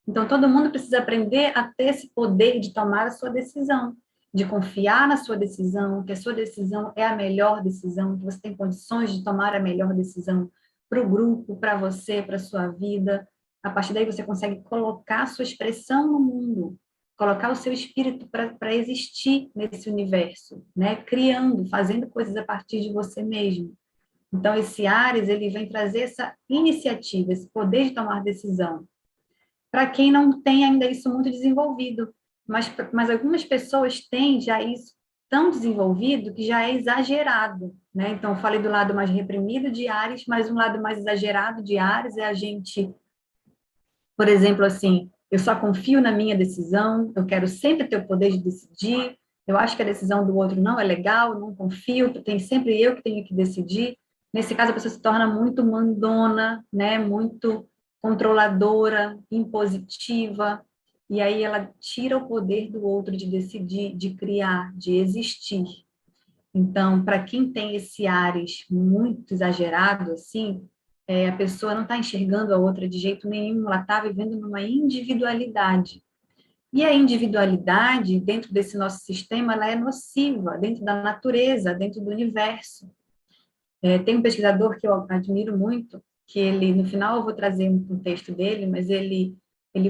Então, todo mundo precisa aprender a ter esse poder de tomar a sua decisão, de confiar na sua decisão, que a sua decisão é a melhor decisão, que você tem condições de tomar a melhor decisão para o grupo, para você, para a sua vida. A partir daí, você consegue colocar a sua expressão no mundo, colocar o seu espírito para existir nesse universo, né? Criando, fazendo coisas a partir de você mesmo. Então, esse Ares, ele vem trazer essa iniciativa, esse poder de tomar decisão para quem não tem ainda isso muito desenvolvido. Mas algumas pessoas têm já isso tão desenvolvido que já é exagerado, né? Então, eu falei do lado mais reprimido de Ares, mas um lado mais exagerado de Ares é a gente, por exemplo, assim, eu só confio na minha decisão, eu quero sempre ter o poder de decidir, eu acho que a decisão do outro não é legal, não confio, tem sempre eu que tenho que decidir. Nesse caso, a pessoa se torna muito mandona, né? Muito controladora, impositiva, e aí ela tira o poder do outro de decidir, de criar, de existir. Então, para quem tem esse Ares muito exagerado, assim, a pessoa não está enxergando a outra de jeito nenhum, ela está vivendo numa individualidade. E a individualidade, dentro desse nosso sistema, ela é nociva, dentro da natureza, dentro do universo. Tem um pesquisador que eu admiro muito, que ele, no final eu vou trazer um texto dele, mas ele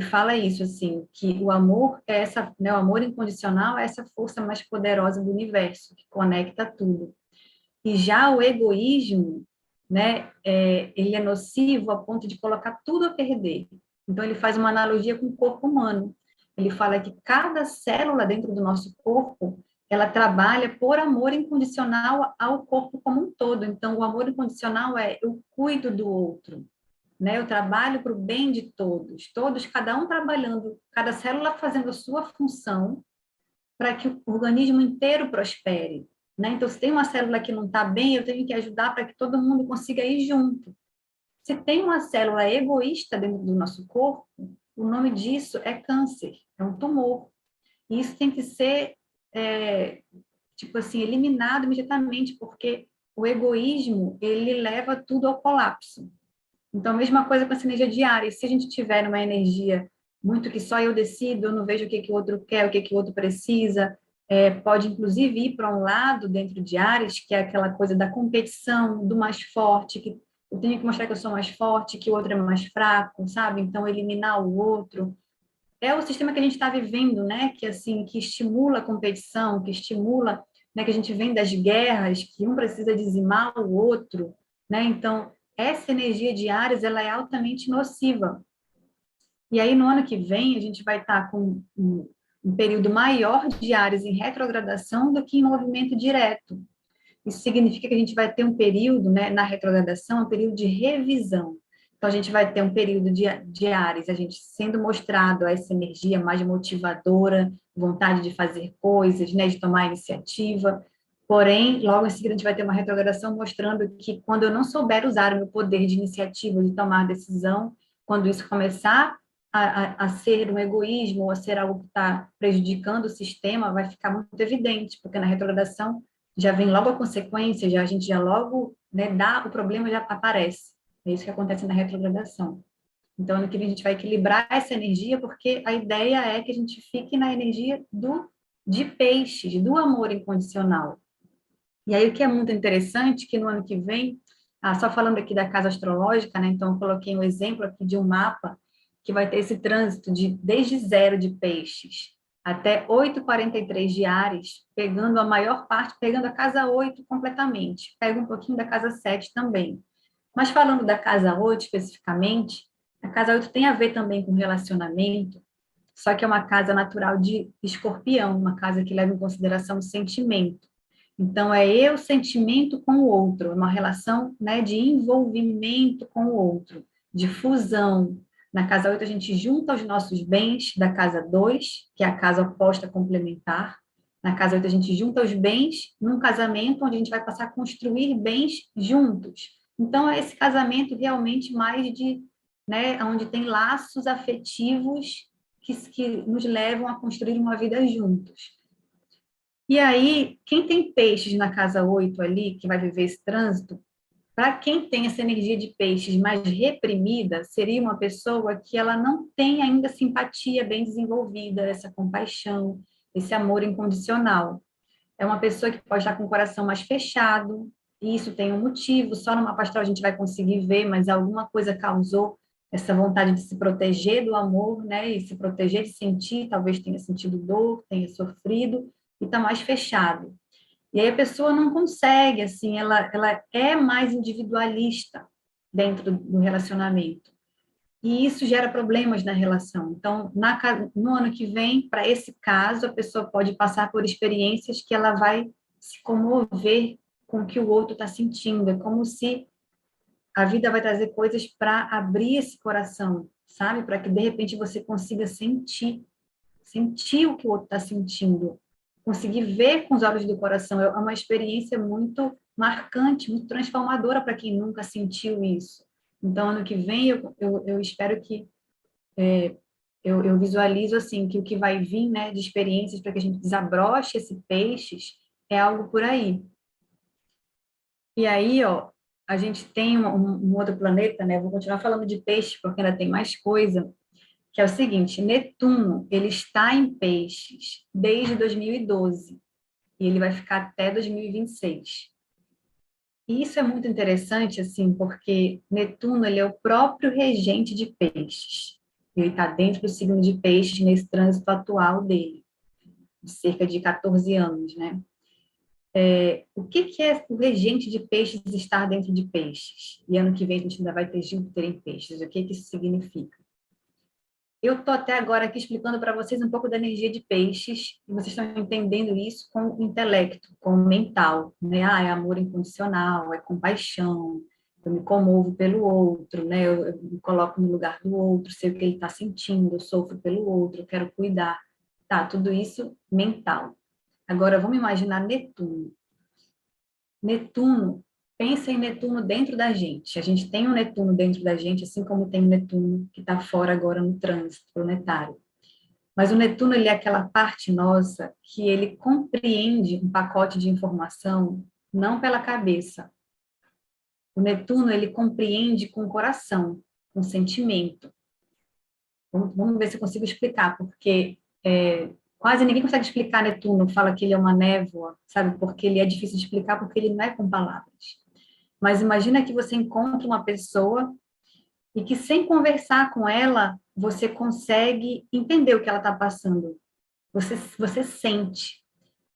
fala isso, assim, que o amor é essa, né, o amor incondicional é essa força mais poderosa do universo, que conecta tudo. E já o egoísmo, né, ele é nocivo a ponto de colocar tudo a perder. Então, ele faz uma analogia com o corpo humano. Ele fala que cada célula dentro do nosso corpo, ela trabalha por amor incondicional ao corpo como um todo. Então, o amor incondicional é eu cuido do outro, né? Eu trabalho para o bem de todos, todos, cada um trabalhando, cada célula fazendo a sua função para que o organismo inteiro prospere, né? Então, se tem uma célula que não está bem, eu tenho que ajudar para que todo mundo consiga ir junto. Se tem uma célula egoísta dentro do nosso corpo, o nome disso é câncer, é um tumor. E isso tem que ser, tipo assim, eliminado imediatamente, porque o egoísmo, ele leva tudo ao colapso. Então, a mesma coisa com essa energia diária. Se a gente tiver uma energia muito que só eu decido, eu não vejo o que, que o outro quer, o que, que o outro precisa, pode inclusive ir para um lado dentro de Ares, que é aquela coisa da competição, do mais forte, que eu tenho que mostrar que eu sou mais forte, que o outro é mais fraco, sabe? Então, eliminar o outro. É o sistema que a gente está vivendo, né? Que, assim, que estimula a competição, que estimula, né? Que a gente vem das guerras, que um precisa dizimar o outro, né? Então, essa energia de Áries, ela é altamente nociva. E aí, no ano que vem, a gente vai estar com um período maior de Áries em retrogradação do que em movimento direto. Isso significa que a gente vai ter um período, né, na retrogradação, um período de revisão. Então, a gente vai ter um período de Áries, a gente sendo mostrado essa energia mais motivadora, vontade de fazer coisas, né, de tomar iniciativa. Porém, logo em seguida, a gente vai ter uma retrogradação mostrando que quando eu não souber usar o meu poder de iniciativa, de tomar decisão, quando isso começar a ser um egoísmo ou a ser algo que está prejudicando o sistema, vai ficar muito evidente, porque na retrogradação já vem logo a consequência, já a gente já logo, né, dá, o problema já aparece. É isso que acontece na retrogradação. Então, ano que vem a gente vai equilibrar essa energia, porque a ideia é que a gente fique na energia de peixes, do amor incondicional. E aí, o que é muito interessante, que no ano que vem, só falando aqui da casa astrológica, né, então eu coloquei um exemplo aqui de um mapa que vai ter esse trânsito desde zero de peixes até 8,43 de Áries, pegando a maior parte, pegando a casa 8 completamente, pega um pouquinho da casa 7 também. Mas falando da casa 8 especificamente, a casa 8 tem a ver também com relacionamento, só que é uma casa natural de escorpião, uma casa que leva em consideração o sentimento. Então, é eu sentimento com o outro, é uma relação, né, de envolvimento com o outro, de fusão. Na casa 8 a gente junta os nossos bens da casa 2, que é a casa oposta complementar. Na casa 8 a gente junta os bens num casamento onde a gente vai passar a construir bens juntos. Então, é esse casamento realmente mais de, né, onde tem laços afetivos que nos levam a construir uma vida juntos. E aí, quem tem peixes na casa 8 ali, que vai viver esse trânsito, para quem tem essa energia de peixes mais reprimida, seria uma pessoa que ela não tem ainda simpatia bem desenvolvida, essa compaixão, esse amor incondicional. É uma pessoa que pode estar com o coração mais fechado, e isso tem um motivo, só numa pastoral a gente vai conseguir ver, mas alguma coisa causou essa vontade de se proteger do amor, né? E se proteger de sentir, talvez tenha sentido dor, tenha sofrido, e está mais fechado. E aí a pessoa não consegue, assim, ela é mais individualista dentro do relacionamento. E isso gera problemas na relação. Então, no ano que vem, para esse caso, a pessoa pode passar por experiências que ela vai se comover com o que o outro está sentindo. É como se a vida vai trazer coisas para abrir esse coração, sabe? Para que, de repente, você consiga sentir o que o outro está sentindo, conseguir ver com os olhos do coração. É uma experiência muito marcante, muito transformadora para quem nunca sentiu isso. Então, ano que vem, eu espero que eu visualizo assim que o que vai vir, né, de experiências para que a gente desabroche esse peixes é algo por aí. E aí, ó, a gente tem um outro planeta, né? Eu vou continuar falando de peixes porque ainda tem mais coisa, que é o seguinte: Netuno, ele está em peixes desde 2012 e ele vai ficar até 2026. E isso é muito interessante, assim, porque Netuno, ele é o próprio regente de peixes. Ele está dentro do signo de peixes nesse trânsito atual dele, de cerca de 14 anos, né? O que é o regente de peixes estar dentro de peixes? E ano que vem a gente ainda vai ter Júpiter em peixes. O que isso significa? Eu estou até agora aqui explicando para vocês um pouco da energia de peixes, e vocês estão entendendo isso com o intelecto, com o mental, né? Ah, é amor incondicional, é compaixão, eu me comovo pelo outro, né? Eu me coloco no lugar do outro, sei o que ele está sentindo, eu sofro pelo outro, eu quero cuidar. Tá, tudo isso mental. Agora, vamos imaginar Netuno. Netuno, pensa em Netuno dentro da gente. A gente tem um Netuno dentro da gente, assim como tem um Netuno que está fora agora no trânsito planetário. Mas o Netuno, ele é aquela parte nossa que ele compreende um pacote de informação não pela cabeça. O Netuno, ele compreende com o coração, com o sentimento. Vamos ver se eu consigo explicar, porque quase ninguém consegue explicar Netuno, fala que ele é uma névoa, sabe? Porque ele é difícil de explicar, porque ele não é com palavras. Mas imagina que você encontra uma pessoa e que, sem conversar com ela, você consegue entender o que ela está passando. Você sente.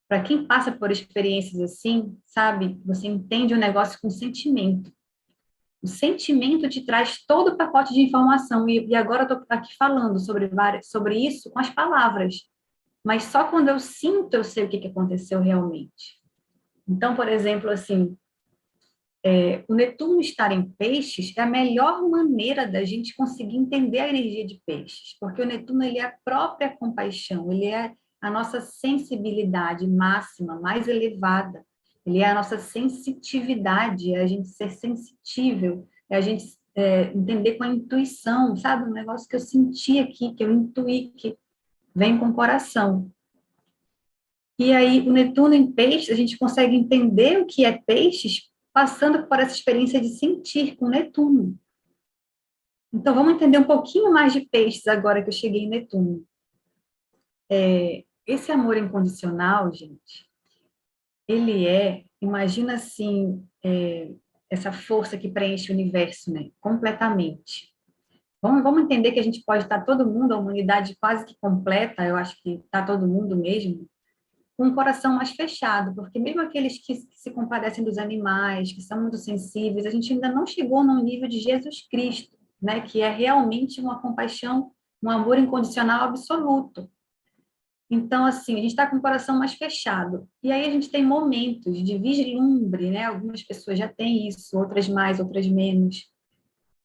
Para quem passa por experiências assim, sabe? Você entende o negócio com sentimento. O sentimento te traz todo o pacote de informação. E agora eu estou aqui falando sobre isso com as palavras. Mas só quando eu sinto, eu sei o que aconteceu realmente. Então, por exemplo, assim, o Netuno estar em peixes é a melhor maneira da gente conseguir entender a energia de peixes, porque o Netuno, ele é a própria compaixão, ele é a nossa sensibilidade máxima, mais elevada, ele é a nossa sensitividade, é a gente ser sensitível, é a gente entender com a intuição, sabe? Um negócio que eu senti aqui, que eu intuí, que vem com o coração. E aí, o Netuno em peixes, a gente consegue entender o que é peixes passando por essa experiência de sentir com Netuno. Então, vamos entender um pouquinho mais de peixes agora que eu cheguei em Netuno. Esse amor incondicional, gente, imagina assim, essa força que preenche o universo, né, completamente. Vamos entender que a gente pode estar todo mundo, a humanidade quase que completa, eu acho que está todo mundo mesmo, com um coração mais fechado, porque mesmo aqueles que se compadecem dos animais, que são muito sensíveis, a gente ainda não chegou no nível de Jesus Cristo, né, que é realmente uma compaixão, um amor incondicional absoluto. Então, assim, a gente está com o coração mais fechado. E aí a gente tem momentos de vislumbre, né? Algumas pessoas já têm isso, outras mais, outras menos.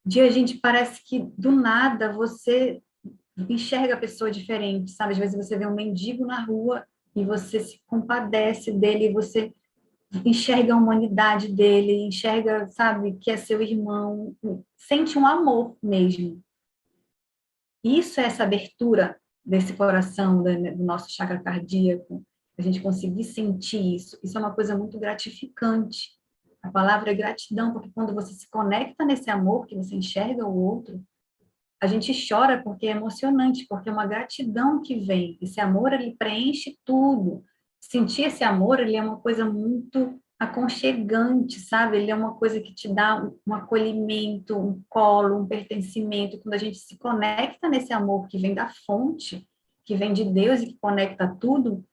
De a gente parece que do nada você enxerga a pessoa diferente, sabe? Às vezes você vê um mendigo na rua e você se compadece dele, você enxerga a humanidade dele, enxerga, sabe, que é seu irmão, sente um amor mesmo. Isso é essa abertura desse coração, do nosso chakra cardíaco, a gente conseguir sentir isso. Isso é uma coisa muito gratificante. A palavra é gratidão, porque quando você se conecta nesse amor, que você enxerga o outro, a gente chora porque é emocionante, porque é uma gratidão que vem. Esse amor, ele preenche tudo. Sentir esse amor, ele é uma coisa muito aconchegante, sabe? Ele é uma coisa que te dá um acolhimento, um colo, um pertencimento. Quando a gente se conecta nesse amor que vem da fonte, que vem de Deus e que conecta tudo,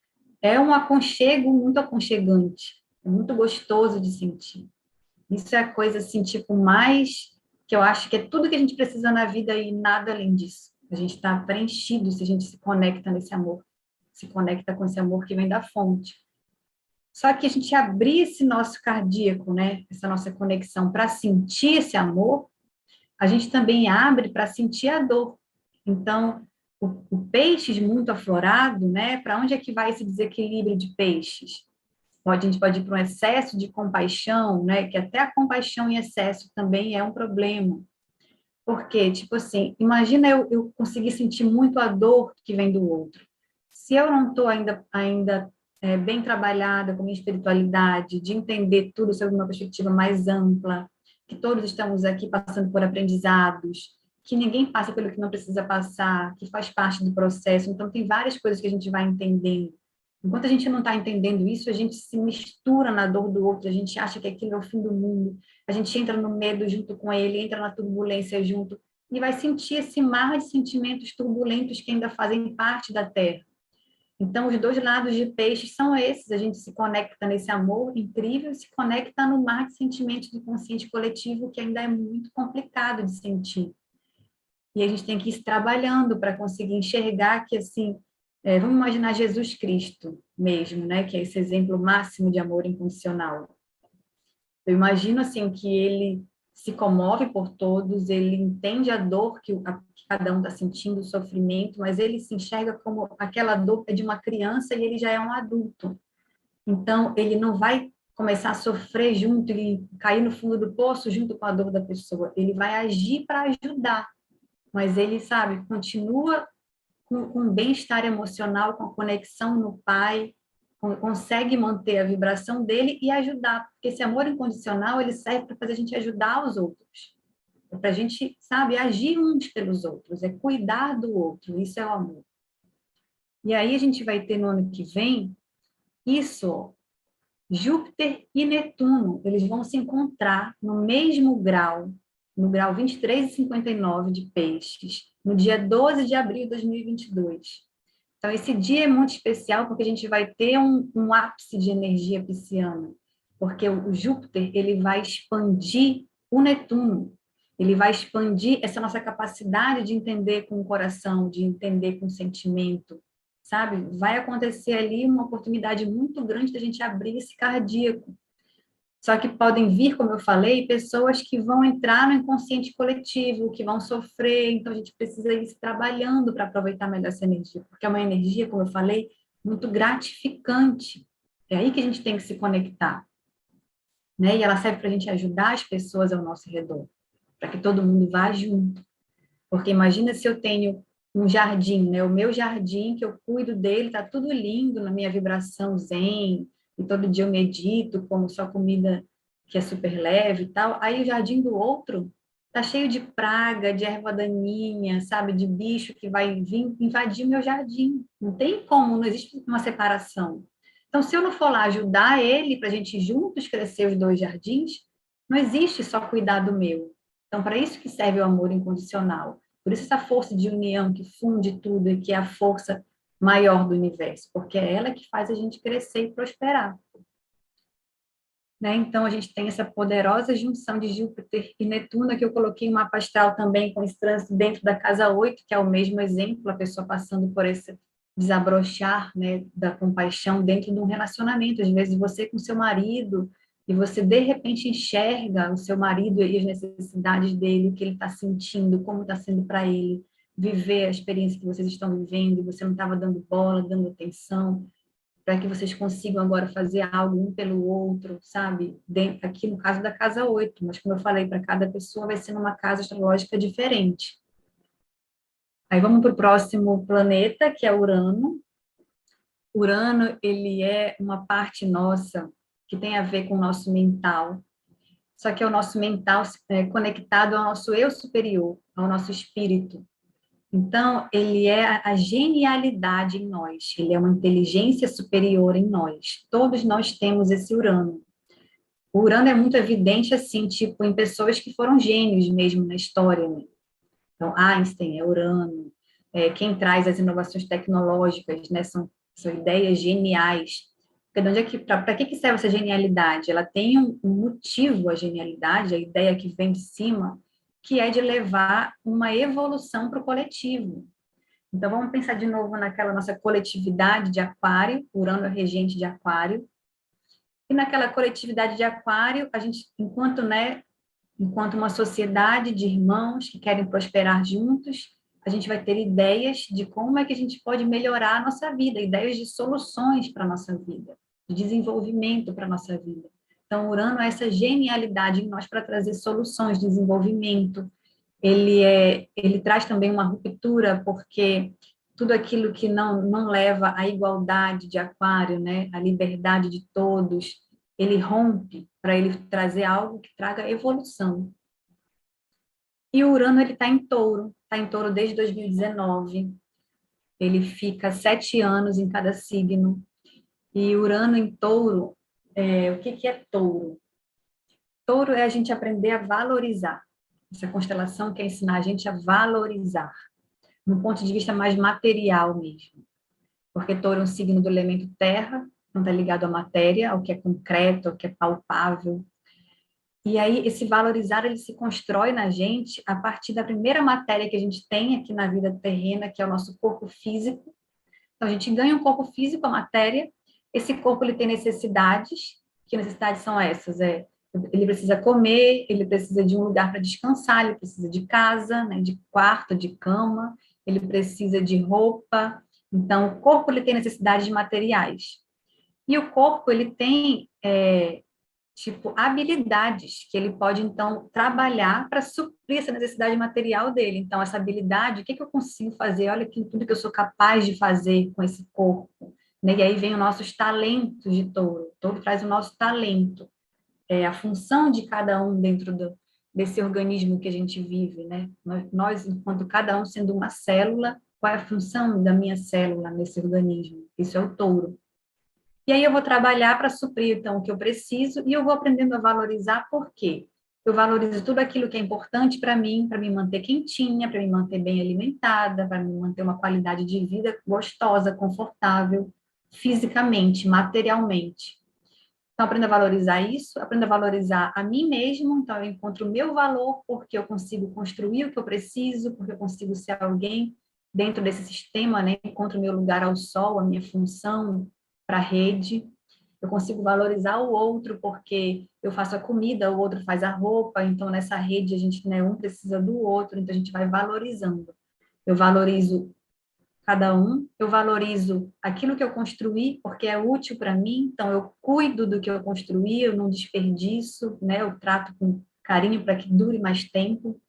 é um aconchego muito aconchegante. É muito gostoso de sentir. Isso é a coisa, assim, tipo, mais que eu acho que é tudo que a gente precisa na vida e nada além disso. A gente está preenchido se a gente se conecta nesse amor, se conecta com esse amor que vem da fonte. Só que a gente abrir esse nosso cardíaco, né, essa nossa conexão para sentir esse amor, a gente também abre para sentir a dor. Então, o peixe muito aflorado, né, para onde é que vai esse desequilíbrio de peixes? A gente pode ir para um excesso de compaixão, né? Que até a compaixão em excesso também é um problema. Porque, tipo assim, imagina eu conseguir sentir muito a dor que vem do outro. Se eu não estou ainda bem trabalhada com minha espiritualidade, de entender tudo sob uma perspectiva mais ampla, que todos estamos aqui passando por aprendizados, que ninguém passa pelo que não precisa passar, que faz parte do processo. Então, tem várias coisas que a gente vai entendendo. Enquanto a gente não está entendendo isso, a gente se mistura na dor do outro, a gente acha que aquilo é o fim do mundo, a gente entra no medo junto com ele, entra na turbulência junto, e vai sentir esse mar de sentimentos turbulentos que ainda fazem parte da Terra. Então, os dois lados de peixe são esses, a gente se conecta nesse amor incrível e se conecta no mar de sentimentos do consciente coletivo, que ainda é muito complicado de sentir. E a gente tem que ir trabalhando para conseguir enxergar que, assim, vamos imaginar Jesus Cristo mesmo, né? Que é esse exemplo máximo de amor incondicional. Eu imagino, assim, que ele se comove por todos, ele entende a dor que cada um está sentindo, o sofrimento, mas ele se enxerga como aquela dor é de uma criança e ele já é um adulto. Então, ele não vai começar a sofrer junto e cair no fundo do poço junto com a dor da pessoa. Ele vai agir para ajudar, mas ele, sabe, continua com bem-estar emocional, com a conexão no pai, consegue manter a vibração dele e ajudar, porque esse amor incondicional, ele serve para fazer a gente ajudar os outros, é para a gente, sabe, agir uns pelos outros, é cuidar do outro, isso é o amor. E aí a gente vai ter no ano que vem isso, Júpiter e Netuno, eles vão se encontrar no mesmo grau, no grau 23,59 de Peixes, no dia 12 de abril de 2022. Então, esse dia é muito especial porque a gente vai ter um ápice de energia pisciana, porque o Júpiter ele vai expandir o Netuno, ele vai expandir essa nossa capacidade de entender com o coração, de entender com o sentimento, sabe? Vai acontecer ali uma oportunidade muito grande da gente abrir esse cardíaco. Só que podem vir, como eu falei, pessoas que vão entrar no inconsciente coletivo, que vão sofrer, então a gente precisa ir se trabalhando para aproveitar melhor essa energia, porque é uma energia, como eu falei, muito gratificante. É aí que a gente tem que se conectar, né? E ela serve para a gente ajudar as pessoas ao nosso redor, para que todo mundo vá junto. Porque imagina se eu tenho um jardim, né? O meu jardim, que eu cuido dele, tá tudo lindo na minha vibração zen, e todo dia eu medito, como só comida que é super leve e tal. Aí o jardim do outro tá cheio de praga, de erva daninha, sabe? De bicho que vai vir invadir o meu jardim. Não tem como, não existe uma separação. Então, se eu não for lá ajudar ele, para a gente juntos crescer os dois jardins, não existe só cuidar do meu. Então, para isso que serve o amor incondicional. Por isso essa força de união que funde tudo e que é a força maior do universo, porque é ela que faz a gente crescer e prosperar. Né? Então, a gente tem essa poderosa junção de Júpiter e Netuno, que eu coloquei um mapa astral também com esse trânsito dentro da casa 8, que é o mesmo exemplo, a pessoa passando por esse desabrochar, né, da compaixão dentro de um relacionamento. Às vezes, você com seu marido, e você, de repente, enxerga o seu marido e as necessidades dele, o que ele está sentindo, como está sendo para ele, viver a experiência que vocês estão vivendo, e você não estava dando bola, dando atenção, para que vocês consigam agora fazer algo um pelo outro, sabe? Aqui no caso da casa 8, mas como eu falei, para cada pessoa vai ser numa casa astrológica diferente. Aí vamos para o próximo planeta, que é Urano. Urano, ele é uma parte nossa que tem a ver com o nosso mental, só que é o nosso mental conectado ao nosso eu superior, ao nosso espírito. Então, ele é a genialidade em nós, ele é uma inteligência superior em nós. Todos nós temos esse Urano. O Urano é muito evidente, assim, tipo, em pessoas que foram gênios mesmo na história, né? Então, Einstein é Urano, quem traz as inovações tecnológicas, né, são ideias geniais. Porque para que serve essa genialidade? Ela tem um motivo, a genialidade, a ideia que vem de cima, que é de levar uma evolução para o coletivo. Então, vamos pensar de novo naquela nossa coletividade de Aquário, Urano é regente de Aquário, e naquela coletividade de Aquário, a gente, enquanto uma sociedade de irmãos que querem prosperar juntos, a gente vai ter ideias de como é que a gente pode melhorar a nossa vida, ideias de soluções para a nossa vida, de desenvolvimento para a nossa vida. Então, Urano é essa genialidade em nós para trazer soluções, desenvolvimento. Ele traz também uma ruptura, porque tudo aquilo que não leva à igualdade de Aquário, né, à liberdade de todos, ele rompe para ele trazer algo que traga evolução. E o Urano, ele está em Touro desde 2019, ele fica 7 anos em cada signo, e Urano em Touro, o que é Touro? Touro é a gente aprender a valorizar, essa constelação quer ensinar a gente a valorizar, no ponto de vista mais material mesmo, porque Touro é um signo do elemento terra, não está ligado à matéria, ao que é concreto, ao que é palpável. E aí, esse valorizar, ele se constrói na gente a partir da primeira matéria que a gente tem aqui na vida terrena, que é o nosso corpo físico. Então, a gente ganha um corpo físico, a matéria. Esse corpo, ele tem necessidades. Que necessidades são essas? Ele precisa comer, ele precisa de um lugar para descansar, ele precisa de casa, né, de quarto, de cama, ele precisa de roupa. Então, o corpo, ele tem necessidades materiais. E o corpo, ele tem tipo, habilidades que ele pode, então, trabalhar para suprir essa necessidade material dele. Então, essa habilidade, o que eu consigo fazer? Olha tudo que eu sou capaz de fazer com esse corpo. Né? E aí vem os nossos talentos de Touro. Touro traz o nosso talento, a função de cada um dentro desse organismo que a gente vive. Né? Nós, enquanto cada um sendo uma célula, qual é a função da minha célula nesse organismo? Isso é o Touro. E aí eu vou trabalhar para suprir, então, o que eu preciso, e eu vou aprendendo a valorizar, por quê? Eu valorizo tudo aquilo que é importante para mim me manter quentinha, para me manter bem alimentada, para me manter uma qualidade de vida gostosa, confortável, fisicamente, materialmente. Então, aprendo a valorizar isso, aprendo a valorizar a mim mesmo, então eu encontro o meu valor, porque eu consigo construir o que eu preciso, porque eu consigo ser alguém dentro desse sistema, né? Encontro o meu lugar ao sol, a minha função para a rede. Eu consigo valorizar o outro, porque eu faço a comida, o outro faz a roupa, então nessa rede a gente, né, um precisa do outro, então a gente vai valorizando. Eu valorizo cada um, eu valorizo aquilo que eu construí, porque é útil para mim, então eu cuido do que eu construí, eu não desperdiço, né? Eu trato com carinho para que dure mais tempo,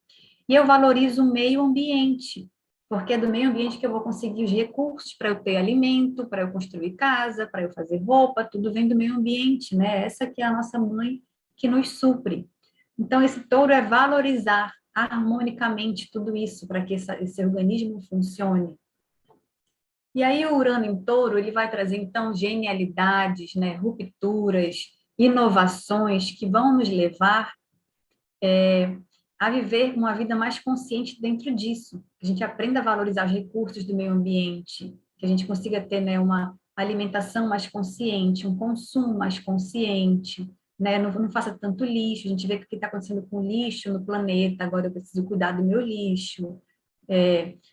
e eu valorizo o meio ambiente, porque é do meio ambiente que eu vou conseguir os recursos para eu ter alimento, para eu construir casa, para eu fazer roupa, tudo vem do meio ambiente, né? Essa que é a nossa mãe que nos supre. Então, esse touro é valorizar harmonicamente tudo isso para que esse organismo funcione. E aí o Urano em Touro, ele vai trazer então genialidades, né, rupturas, inovações que vão nos levar a viver uma vida mais consciente dentro disso. A gente aprenda a valorizar os recursos do meio ambiente, que a gente consiga ter, né, uma alimentação mais consciente, um consumo mais consciente, né, não faça tanto lixo, a gente vê o que está acontecendo com o lixo no planeta, agora eu preciso cuidar do meu lixo,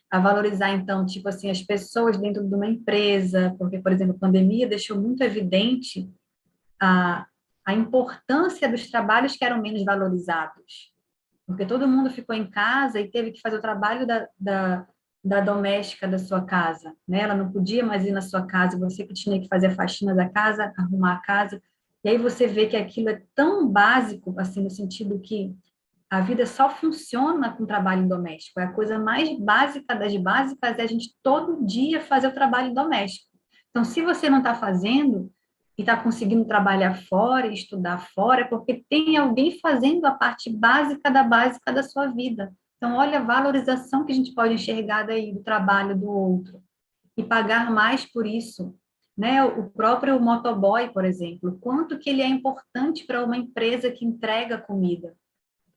a valorizar, então, tipo assim, as pessoas dentro de uma empresa, porque, por exemplo, a pandemia deixou muito evidente a, a importância dos trabalhos que eram menos valorizados, porque todo mundo ficou em casa e teve que fazer o trabalho da doméstica da sua casa, né? Ela não podia mais ir na sua casa, você que tinha que fazer a faxina da casa, arrumar a casa, e aí você vê que aquilo é tão básico, assim, no sentido que a vida só funciona com trabalho doméstico, é a coisa mais básica das básicas, é a gente todo dia fazer o trabalho doméstico. Então, se você não está fazendo, e está conseguindo trabalhar fora, estudar fora, é porque tem alguém fazendo a parte básica da sua vida. Então, olha a valorização que a gente pode enxergar daí do trabalho do outro e pagar mais por isso. Né? O próprio motoboy, por exemplo, quanto que ele é importante para uma empresa que entrega comida.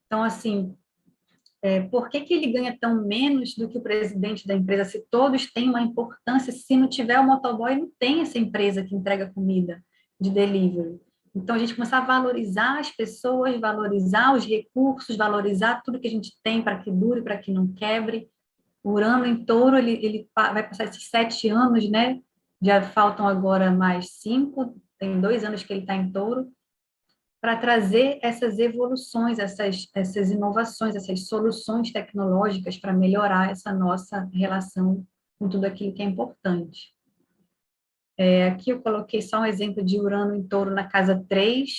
Então, assim, por que que ele ganha tão menos do que o presidente da empresa, se todos têm uma importância, se não tiver o motoboy, não tem essa empresa que entrega comida de delivery. Então, a gente começar a valorizar as pessoas, valorizar os recursos, valorizar tudo que a gente tem para que dure, para que não quebre. O Urano em Touro, ele vai passar esses 7 anos, né? Já faltam agora mais 5, tem 2 anos que ele está em Touro, para trazer essas evoluções, essas inovações, essas soluções tecnológicas para melhorar essa nossa relação com tudo aquilo que é importante. Aqui eu coloquei só um exemplo de Urano em Touro na casa 3.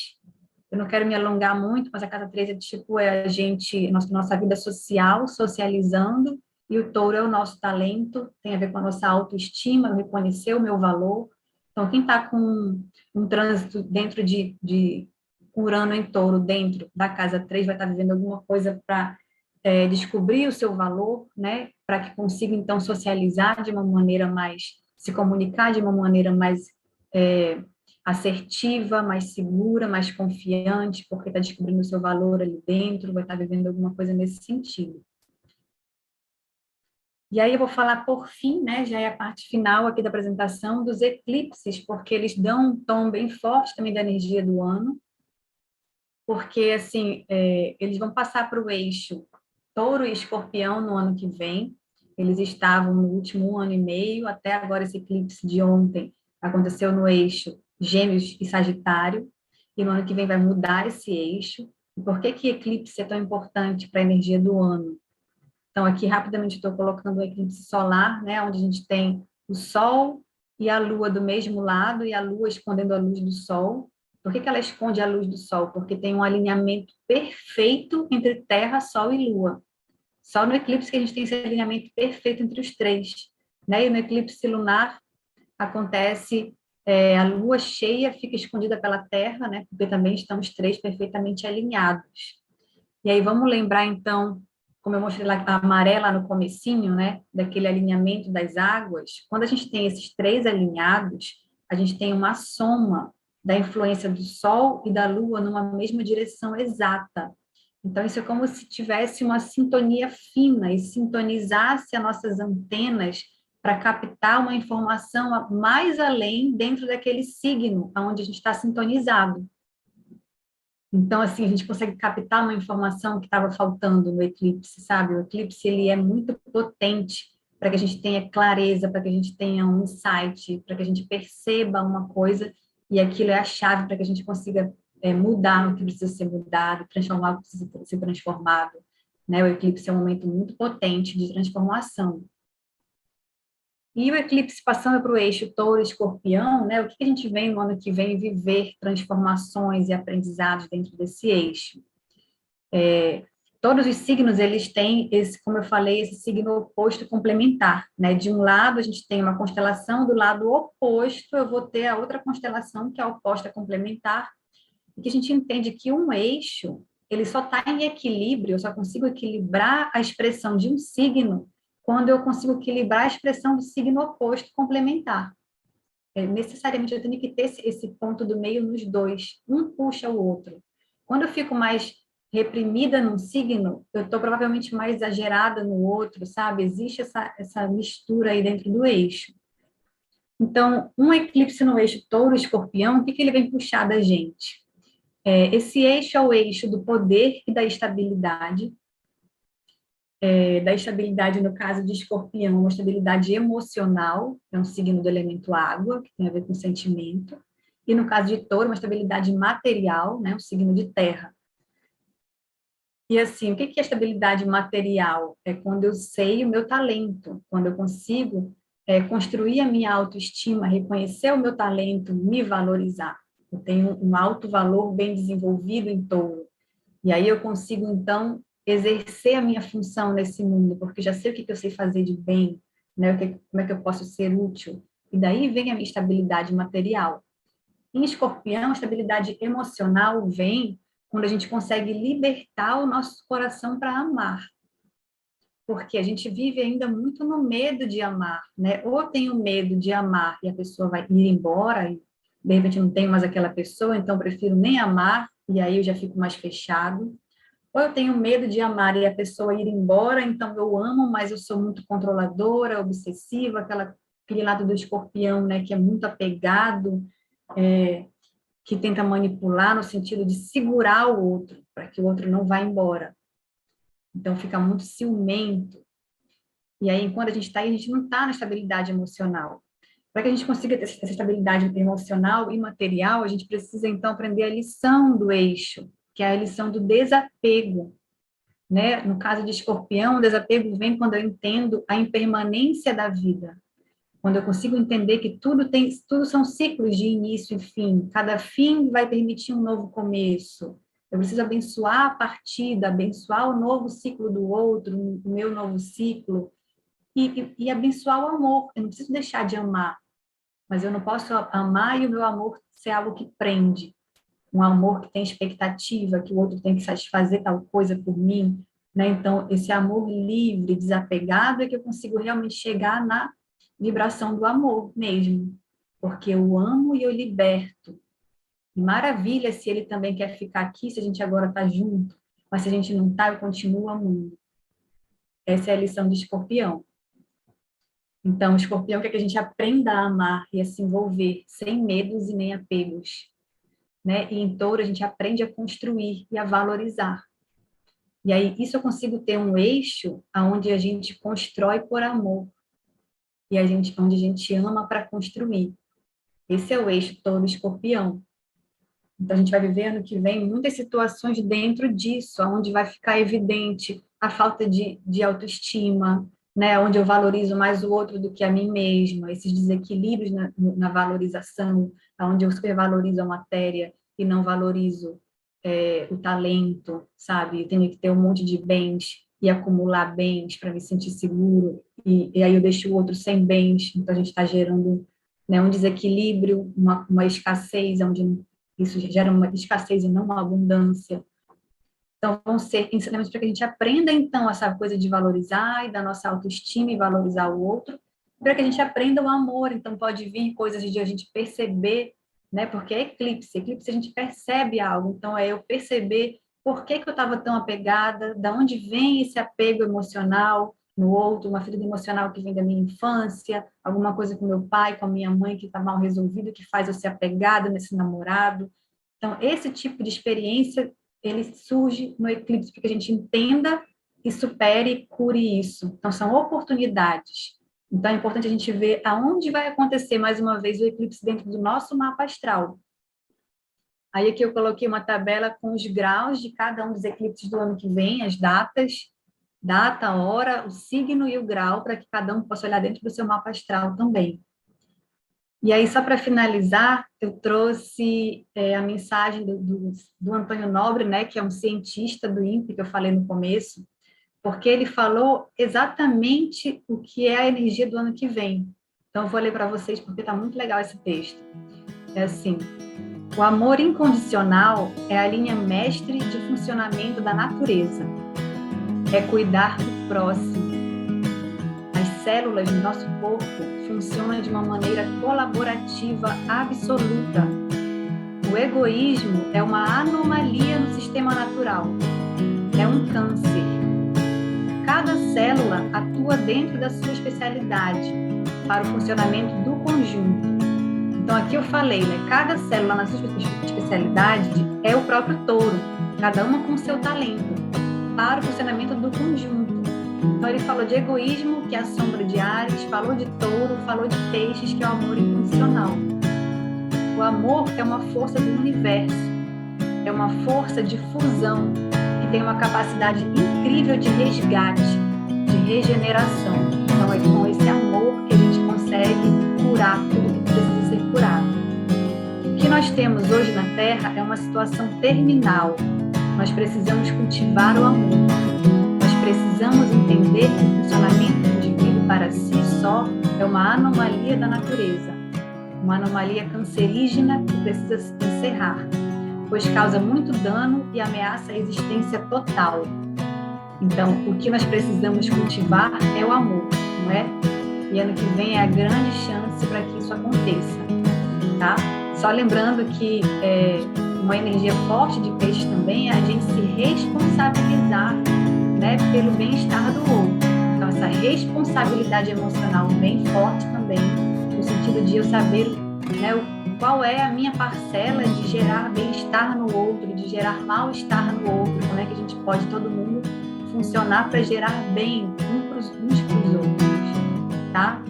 Eu não quero me alongar muito, mas a casa 3 é tipo a gente, nossa vida social, socializando, e o Touro é o nosso talento, tem a ver com a nossa autoestima, reconhecer o meu valor. Então, quem está com um trânsito dentro de Urano em Touro, dentro da casa 3, vai estar vivendo alguma coisa para descobrir o seu valor, né? Para que consiga, então, socializar de uma maneira mais, se comunicar de uma maneira mais assertiva, mais segura, mais confiante, porque está descobrindo o seu valor ali dentro, vai estar vivendo alguma coisa nesse sentido. E aí eu vou falar por fim, né, já é a parte final aqui da apresentação, dos eclipses, porque eles dão um tom bem forte também da energia do ano, porque, assim, eles vão passar para o eixo Touro e Escorpião no ano que vem, eles estavam no último 1 ano e meio, até agora esse eclipse de ontem aconteceu no eixo Gêmeos e Sagitário, e no ano que vem vai mudar esse eixo. E por que que eclipse é tão importante para a energia do ano? Então, aqui rapidamente estou colocando o eclipse solar, né, onde a gente tem o Sol e a Lua do mesmo lado, e a Lua escondendo a luz do Sol. Por que que ela esconde a luz do Sol? Porque tem um alinhamento perfeito entre Terra, Sol e Lua. Só no eclipse que a gente tem esse alinhamento perfeito entre os três. Né? E no eclipse lunar acontece, a lua cheia fica escondida pela Terra, né? Porque também estão os três perfeitamente alinhados. E aí vamos lembrar, então, como eu mostrei lá, a maré lá no comecinho, né? Daquele alinhamento das águas. Quando a gente tem esses três alinhados, a gente tem uma soma da influência do Sol e da Lua numa mesma direção exata. Então, isso é como se tivesse uma sintonia fina e sintonizasse as nossas antenas para captar uma informação mais além dentro daquele signo onde a gente está sintonizado. Então, assim, a gente consegue captar uma informação que estava faltando no eclipse, sabe? O eclipse, ele é muito potente para que a gente tenha clareza, para que a gente tenha um insight, para que a gente perceba uma coisa, e aquilo é a chave para que a gente consiga mudar o que precisa ser mudado, transformar o que precisa ser transformado, né? O eclipse é um momento muito potente de transformação. E o eclipse passando para o eixo Touro-Escorpião, né? O que a gente vem no ano que vem viver transformações e aprendizados dentro desse eixo? Todos os signos, eles têm esse, como eu falei, esse signo oposto complementar, né? De um lado, a gente tem uma constelação, do lado oposto, eu vou ter a outra constelação, que é a oposta complementar, e que a gente entende que um eixo, ele só está em equilíbrio, eu só consigo equilibrar a expressão de um signo quando eu consigo equilibrar a expressão do signo oposto complementar. Necessariamente eu tenho que ter esse ponto do meio nos dois, um puxa o outro. Quando eu fico mais reprimida num signo, eu estou provavelmente mais exagerada no outro, sabe? Existe essa mistura aí dentro do eixo. Então, um eclipse no eixo Touro-Escorpião, o que ele vem puxar da gente? Esse eixo é o eixo do poder e da estabilidade. Da estabilidade, no caso de Escorpião, uma estabilidade emocional, é um signo do elemento água, que tem a ver com sentimento. E no caso de Touro, uma estabilidade material, né, um signo de terra. E assim, o que é estabilidade material? É quando eu sei o meu talento, quando eu consigo construir a minha autoestima, reconhecer o meu talento, me valorizar. Eu tenho um alto valor bem desenvolvido em Touro. E aí eu consigo, então, exercer a minha função nesse mundo, porque já sei o que eu sei fazer de bem, né? Como é que eu posso ser útil. E daí vem a minha estabilidade material. Em Escorpião, a estabilidade emocional vem quando a gente consegue libertar o nosso coração para amar. Porque a gente vive ainda muito no medo de amar, né? Ou eu tenho medo de amar e a pessoa vai ir embora e de repente não tenho mais aquela pessoa, então eu prefiro nem amar e aí eu já fico mais fechado. Ou eu tenho medo de amar e a pessoa ir embora, então eu amo, mas eu sou muito controladora, obsessiva, aquele lado do escorpião, né, que é muito apegado, que tenta manipular no sentido de segurar o outro, para que o outro não vá embora. Então fica muito ciumento. E aí, quando a gente está aí, a gente não está na estabilidade emocional. Para que a gente consiga ter essa estabilidade emocional e material, a gente precisa, então, aprender a lição do eixo, que é a lição do desapego. Né? No caso de Escorpião, o desapego vem quando eu entendo a impermanência da vida, quando eu consigo entender que tudo são ciclos de início e fim, cada fim vai permitir um novo começo. Eu preciso abençoar a partida, abençoar o novo ciclo do outro, o meu novo ciclo, e abençoar o amor. Eu não preciso deixar de amar, mas eu não posso amar e o meu amor ser algo que prende. Um amor que tem expectativa, que o outro tem que satisfazer tal coisa por mim, né? Então, esse amor livre, desapegado, é que eu consigo realmente chegar na vibração do amor mesmo, porque eu amo e eu liberto. E maravilha se ele também quer ficar aqui, se a gente agora está junto, mas se a gente não está, eu continuo amando. Essa é a lição de Escorpião. Então, Escorpião quer que a gente aprenda a amar e a se envolver, sem medos e nem apegos. Né? E em Touro a gente aprende a construir e a valorizar. E aí isso eu consigo ter um eixo onde a gente constrói por amor e onde a gente ama para construir. Esse é o eixo Touro-Escorpião. Então a gente vai viver ano que vem muitas situações dentro disso, onde vai ficar evidente a falta de autoestima, né? Onde eu valorizo mais o outro do que a mim mesma, esses desequilíbrios na valorização, onde eu supervalorizo a matéria e não valorizo o talento, sabe? Eu tenho que ter um monte de bens e acumular bens para me sentir seguro, e aí eu deixo o outro sem bens, então a gente está gerando, né, um desequilíbrio, uma escassez, onde isso gera uma escassez e não uma abundância. Então, vão ser ensinamentos para que a gente aprenda, então, essa coisa de valorizar e da nossa autoestima e valorizar o outro, para que a gente aprenda o amor. Então, pode vir coisas de a gente perceber, né? Porque é eclipse. Eclipse a gente percebe algo. Então, é eu perceber por que eu estava tão apegada, da onde vem esse apego emocional no outro, uma ferida emocional que vem da minha infância, alguma coisa com meu pai, com a minha mãe que está mal resolvido, que faz eu ser apegada nesse namorado. Então, esse tipo de experiência ele surge no eclipse para que a gente entenda e supere e cure isso. Então, são oportunidades. Então, é importante a gente ver aonde vai acontecer, mais uma vez, o eclipse dentro do nosso mapa astral. Aí aqui eu coloquei uma tabela com os graus de cada um dos eclipses do ano que vem, as datas, data, hora, o signo e o grau, para que cada um possa olhar dentro do seu mapa astral também. E aí, só para finalizar, eu trouxe a mensagem do Antônio Nobre, né, que é um cientista do INPE, que eu falei no começo, porque ele falou exatamente o que é a energia do ano que vem. Então, eu vou ler para vocês, porque está muito legal esse texto. É assim: o amor incondicional é a linha mestre de funcionamento da natureza. É cuidar do próximo. As células do nosso corpo funcionam de uma maneira colaborativa absoluta. O egoísmo é uma anomalia no sistema natural. É um câncer. Cada célula atua dentro da sua especialidade para o funcionamento do conjunto. Então, aqui eu falei, né? Cada célula na sua especialidade é o próprio touro, cada uma com seu talento, para o funcionamento do conjunto. Então, ele falou de egoísmo, que é a sombra de Áries, falou de touro, falou de peixes, que é o amor incondicional. O amor é uma força do universo, é uma força de fusão, que tem uma capacidade incrível de resgate, de regeneração. Então, é com esse amor que a gente consegue curar tudo que precisa ser curado. O que nós temos hoje na Terra é uma situação terminal. Nós precisamos cultivar o amor. Nós precisamos entender que o funcionamento do indivíduo para si só é uma anomalia da natureza, uma anomalia cancerígena que precisa se encerrar, pois causa muito dano e ameaça a existência total. Então, o que nós precisamos cultivar é o amor, não é? E ano que vem é a grande chance para que isso aconteça, tá? Só lembrando que uma energia forte de peixe também é a gente se responsabilizar, né, pelo bem-estar do outro. Então, essa responsabilidade emocional bem forte também, no sentido de eu saber, né, qual é a minha parcela de gerar bem-estar no outro, de gerar mal-estar no outro, como é que a gente pode, todo mundo, funcionar para gerar bem uns para os outros, tá?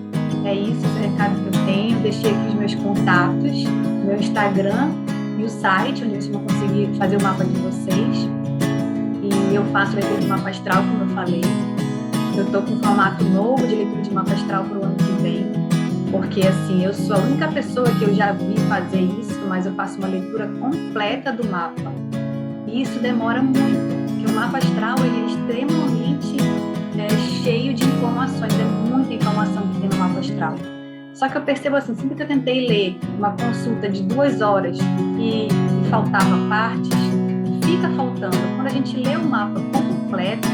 É isso, esse recado que eu tenho. Deixei aqui os meus contatos, meu Instagram e o site, onde vocês vão conseguir fazer o mapa de vocês. E eu faço leitura de mapa astral, como eu falei. Eu estou com um formato novo de leitura de mapa astral para o ano que vem, porque assim, eu sou a única pessoa que eu já vi fazer isso, mas eu faço uma leitura completa do mapa. E isso demora muito, porque o mapa astral ele é extremamente cheio de informações, é muita informação que tem no mapa astral. Só que eu percebo assim, sempre que eu tentei ler uma consulta de 2 horas e faltava partes, fica faltando. Quando a gente lê o mapa completo,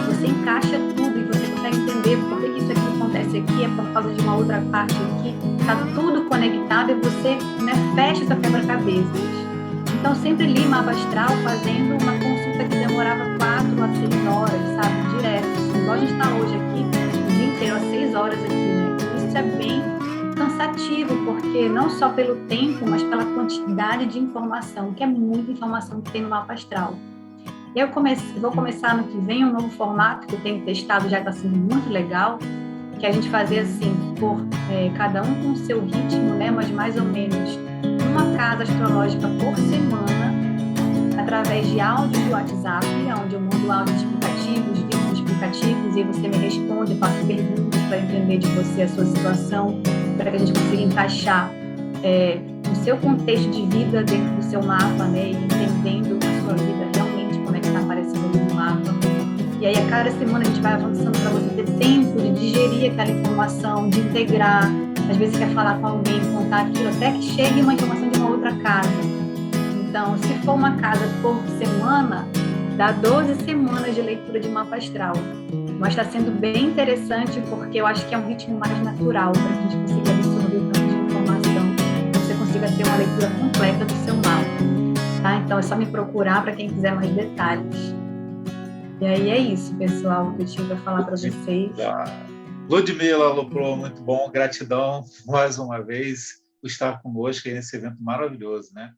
você encaixa tudo e você consegue entender por que isso aqui acontece aqui, é por causa de uma outra parte aqui, está tudo conectado e você, né, fecha essa quebra-cabeças. Então, eu sempre li mapa astral fazendo uma consulta que demorava 4 a 6 horas, sabe, direto. Igual a gente está hoje aqui, o dia inteiro, às 6 horas aqui, né? Isso é bem cansativo, porque não só pelo tempo, mas pela quantidade de informação, que é muita informação que tem no mapa astral. Eu vou começar ano que vem um novo formato que eu tenho testado, já está sendo muito legal, que a gente fazer assim, cada um com o seu ritmo, né? Mas mais ou menos uma casa astrológica por semana, através de áudios do WhatsApp, onde eu mando áudios explicativos, vídeos explicativos, e você me responde, faço perguntas para entender de você a sua situação, para que a gente consiga encaixar o seu contexto de vida dentro do seu mapa, né, e entendendo a sua vida realmente, como é que está aparecendo ali no mapa. E aí, a cada semana, a gente vai avançando para você ter tempo de digerir aquela informação, de integrar. Às vezes, você quer falar com alguém, contar aquilo, até que chegue uma informação de uma outra casa. Então, se for uma casa por semana, dá 12 semanas de leitura de mapa astral. Mas está sendo bem interessante, porque eu acho que é um ritmo mais natural, para que a gente consiga absorver o tanto de informação, para você consiga ter uma leitura completa do seu mapa. Tá? Então, é só me procurar para quem quiser mais detalhes. E aí é isso, pessoal, que eu tinha para falar para vocês. Ludmila Luplo, muito bom, gratidão mais uma vez por estar conosco nesse evento maravilhoso, né?